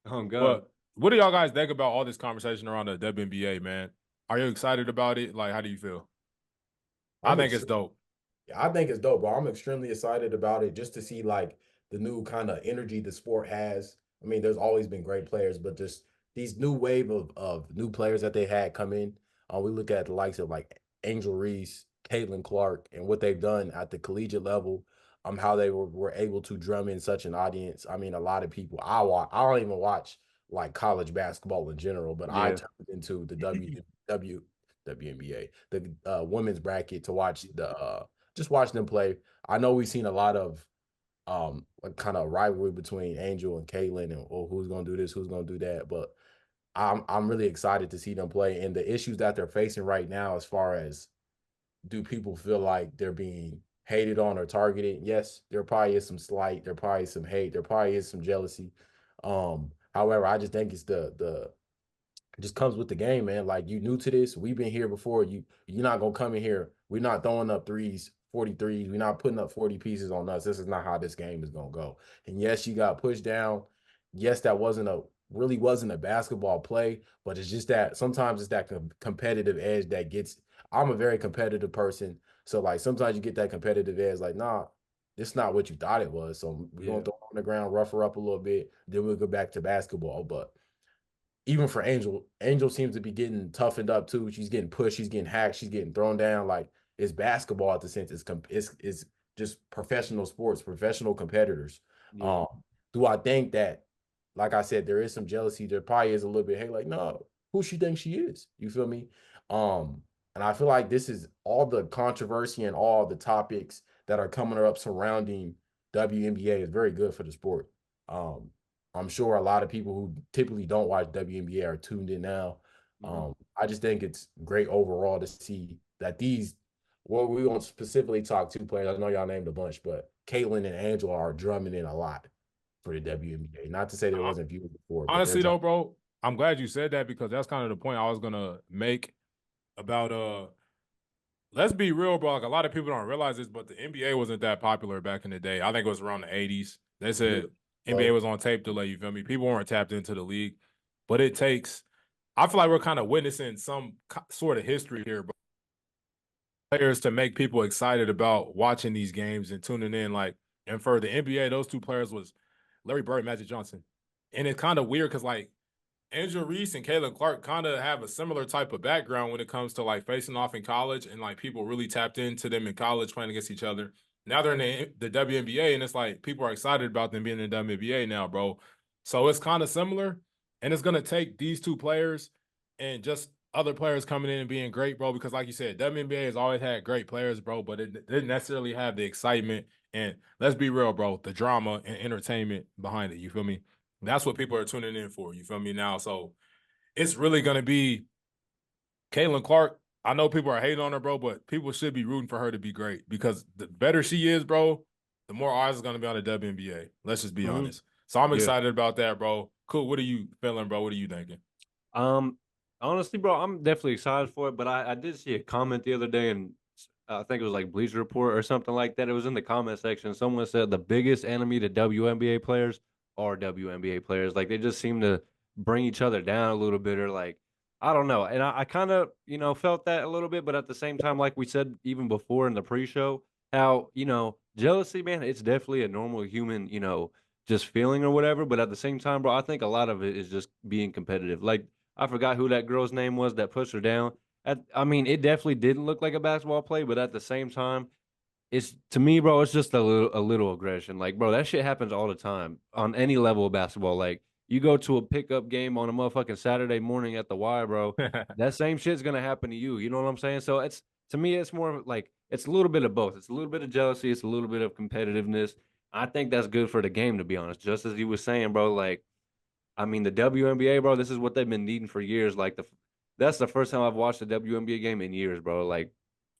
Oh God. But what do y'all guys think about all this conversation around the WNBA, man? Are you excited about it? Like, how do you feel? I think it's dope. I think it's dope, bro. I'm extremely excited about it just to see like the new kind of energy the sport has. I mean, there's always been great players, but just these new wave of new players that they had come in. We look at the likes of like Angel Reese, Caitlin Clark, and what they've done at the collegiate level. How they were able to drum in such an audience. I mean, a lot of people. I don't even watch like college basketball in general, but I Yeah. turned into the WNBA, the women's bracket to watch the just watch them play. I know we've seen a lot of like kind of rivalry between Angel and Caitlin and who's gonna do this, who's gonna do that. But I'm really excited to see them play. And the issues that they're facing right now, as far as do people feel like they're being hated on or targeted? Yes, there probably is some slight, there probably is some hate, there probably is some jealousy. However, I just think it's the it just comes with the game, man. Like, you new to this. We've been here before. You're not gonna come in here. We're not throwing up 43s. We're not putting up 40 pieces on us. This is not how this game is gonna go. And yes, you got pushed down. Yes, that really wasn't a basketball play, but it's just that sometimes it's that competitive edge that gets. I'm a very competitive person, so like sometimes you get that competitive edge. Like, nah, it's not what you thought it was. So we're gonna throw it on the ground, rough her up a little bit, then we'll go back to basketball. But even for Angel seems to be getting toughened up too. She's getting pushed, she's getting hacked, she's getting thrown down. Like, it's basketball at the sense. It's just professional sports, professional competitors. Yeah. Do I think that, like I said, there is some jealousy? There probably is a little bit. Hey, like, no, who she thinks she is? You feel me? And I feel like this is all the controversy and all the topics that are coming up surrounding WNBA is very good for the sport. I'm sure a lot of people who typically don't watch WNBA are tuned in now. I just think it's great overall to see that what we won't specifically talk to players. I know y'all named a bunch, but Caitlin and Angela are drumming in a lot for the WNBA. Not to say there wasn't viewers before, but Honestly, though, bro, I'm glad you said that because that's kind of the point I was gonna make about let's be real, bro. Like, a lot of people don't realize this, but the NBA wasn't that popular back in the day. I think it was around the 80s. They said NBA was on tape delay, you feel me? People weren't tapped into the league. But it takes, I feel like we're kind of witnessing some sort of history here, bro. Players to make people excited about watching these games and tuning in. Like, and for the NBA, those two players was Larry Bird and Magic Johnson. And it's kind of weird because, like, Angel Reese and Caitlin Clark kind of have a similar type of background when it comes to like facing off in college, and like people really tapped into them in college playing against each other. Now they're in the WNBA, and it's like people are excited about them being in the WNBA now, bro. So it's kind of similar, and it's gonna take these two players and just other players coming in and being great, bro. Because like you said, WNBA has always had great players, bro, but it didn't necessarily have the excitement and, let's be real, bro, the drama and entertainment behind it. You feel me? That's what people are tuning in for. You feel me now? So it's really going to be Caitlin Clark. I know people are hating on her, bro, but people should be rooting for her to be great because the better she is, bro, the more eyes is going to be on the WNBA. Let's just be honest. So I'm excited about that, bro. Cool. What are you feeling, bro? What are you thinking? Honestly, bro, I'm definitely excited for it. But I did see a comment the other day, and I think it was like Bleacher Report or something like that. It was in the comment section. Someone said the biggest enemy to WNBA players are WNBA players. Like, they just seem to bring each other down a little bit, or like, I don't know. And I kind of, felt that a little bit, but at the same time, like we said even before in the pre-show, how, jealousy, man, it's definitely a normal human, just feeling or whatever. But at the same time, bro, I think a lot of it is just being competitive. Like I forgot who that girl's name was that pushed her down. I mean, it definitely didn't look like a basketball play, but at the same time, it's to me, bro, it's just a little aggression. Like, bro, that shit happens all the time on any level of basketball. Like, you go to a pickup game on a motherfucking Saturday morning at the Y, bro. That same shit's gonna happen to you. You know what I'm saying? So it's to me, it's more of like it's a little bit of both. It's a little bit of jealousy. It's a little bit of competitiveness. I think that's good for the game, to be honest. Just as you were saying, bro. Like, I mean, the WNBA, bro. This is what they've been needing for years. Like that's the first time I've watched a WNBA game in years, bro. Like,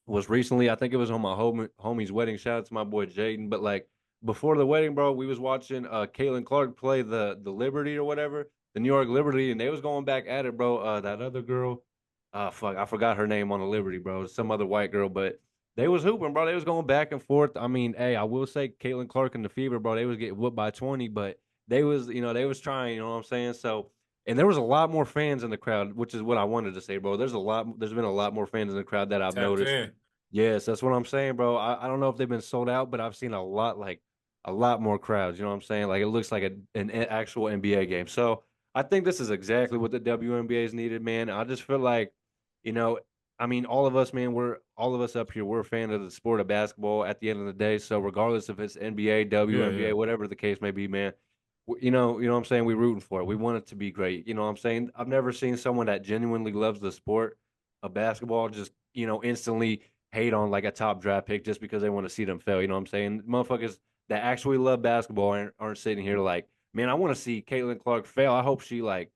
was recently, I think it was on my homie's wedding. Shout out to my boy Jaden. But like before the wedding, bro, we was watching Caitlin Clark play the Liberty or whatever, the New York Liberty, and they was going back at it, bro. That other girl, fuck, I forgot her name on the Liberty, bro. Some other white girl, but they was hooping, bro. They was going back and forth. I mean, hey, I will say Caitlin Clark and the Fever, bro, they was getting whooped by 20, but they was, they was trying, you know what I'm saying? So, and there was a lot more fans in the crowd, which is what I wanted to say, bro. There's been a lot more fans in the crowd that I've noticed. 10. Yes, that's what I'm saying, bro. I don't know if they've been sold out, but I've seen a lot more crowds. You know what I'm saying? Like it looks like an actual NBA game. So I think this is exactly what the WNBA is needed, man. I just feel like, I mean, all of us, man, all of us up here, we're a fan of the sport of basketball at the end of the day. So regardless if it's NBA, WNBA, whatever the case may be, man, you know what I'm saying? We're rooting for it. We want it to be great. You know what I'm saying? I've never seen someone that genuinely loves the sport of basketball just, instantly hate on like a top draft pick just because they want to see them fail. You know what I'm saying? Motherfuckers that actually love basketball aren't sitting here like, man, I want to see Caitlin Clark fail. I hope she like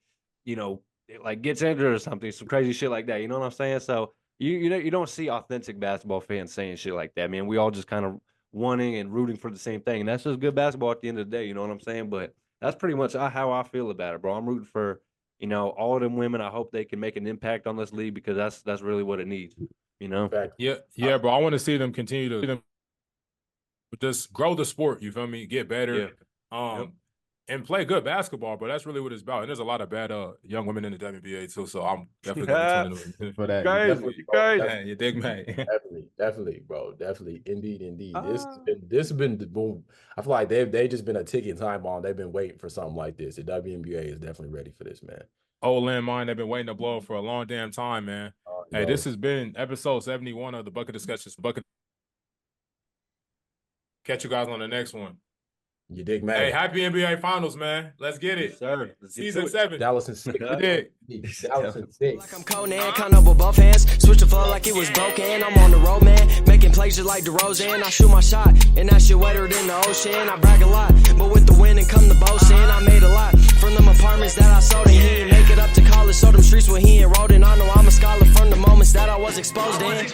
gets injured or something, some crazy shit like that. You know what I'm saying? So you don't see authentic basketball fans saying shit like that, man. We all just kind of wanting and rooting for the same thing. And that's just good basketball at the end of the day. You know what I'm saying? But that's pretty much how I feel about it, bro. I'm rooting for, all of them women. I hope they can make an impact on this league because that's really what it needs. Yeah, bro. I want to see them continue to just grow the sport. You feel me? Get better. Yeah. And play good basketball, but that's really what it's about. And there's a lot of bad young women in the WNBA too, so I'm definitely going to tune in for that. Crazy. You dig me? Definitely, bro. Definitely. Indeed. This has been the boom. I feel like they just been a ticking time bomb. They've been waiting for something like this. The WNBA is definitely ready for this, man. Old landmine, they've been waiting to blow for a long damn time, man. Hey, this has been episode 71 of the Bucket Discussions. Catch you guys on the next one. You dig, man? Hey, happy NBA Finals, man. Let's get it. Yes, sir. Season 7. Dallas and 6. Dallas and 6. Like I'm Conan, count up with both hands. Switch the flow like it was broken. I'm on the road, man. Making plays just like DeRozan. I shoot my shot, and that shit wetter than the ocean. I brag a lot, but with the win and come the boasting. I made a lot from them apartments that I sold, and he didn't make it up to college. So them streets where he enrolled, and I know I'm a scholar from the moments that I was exposed in.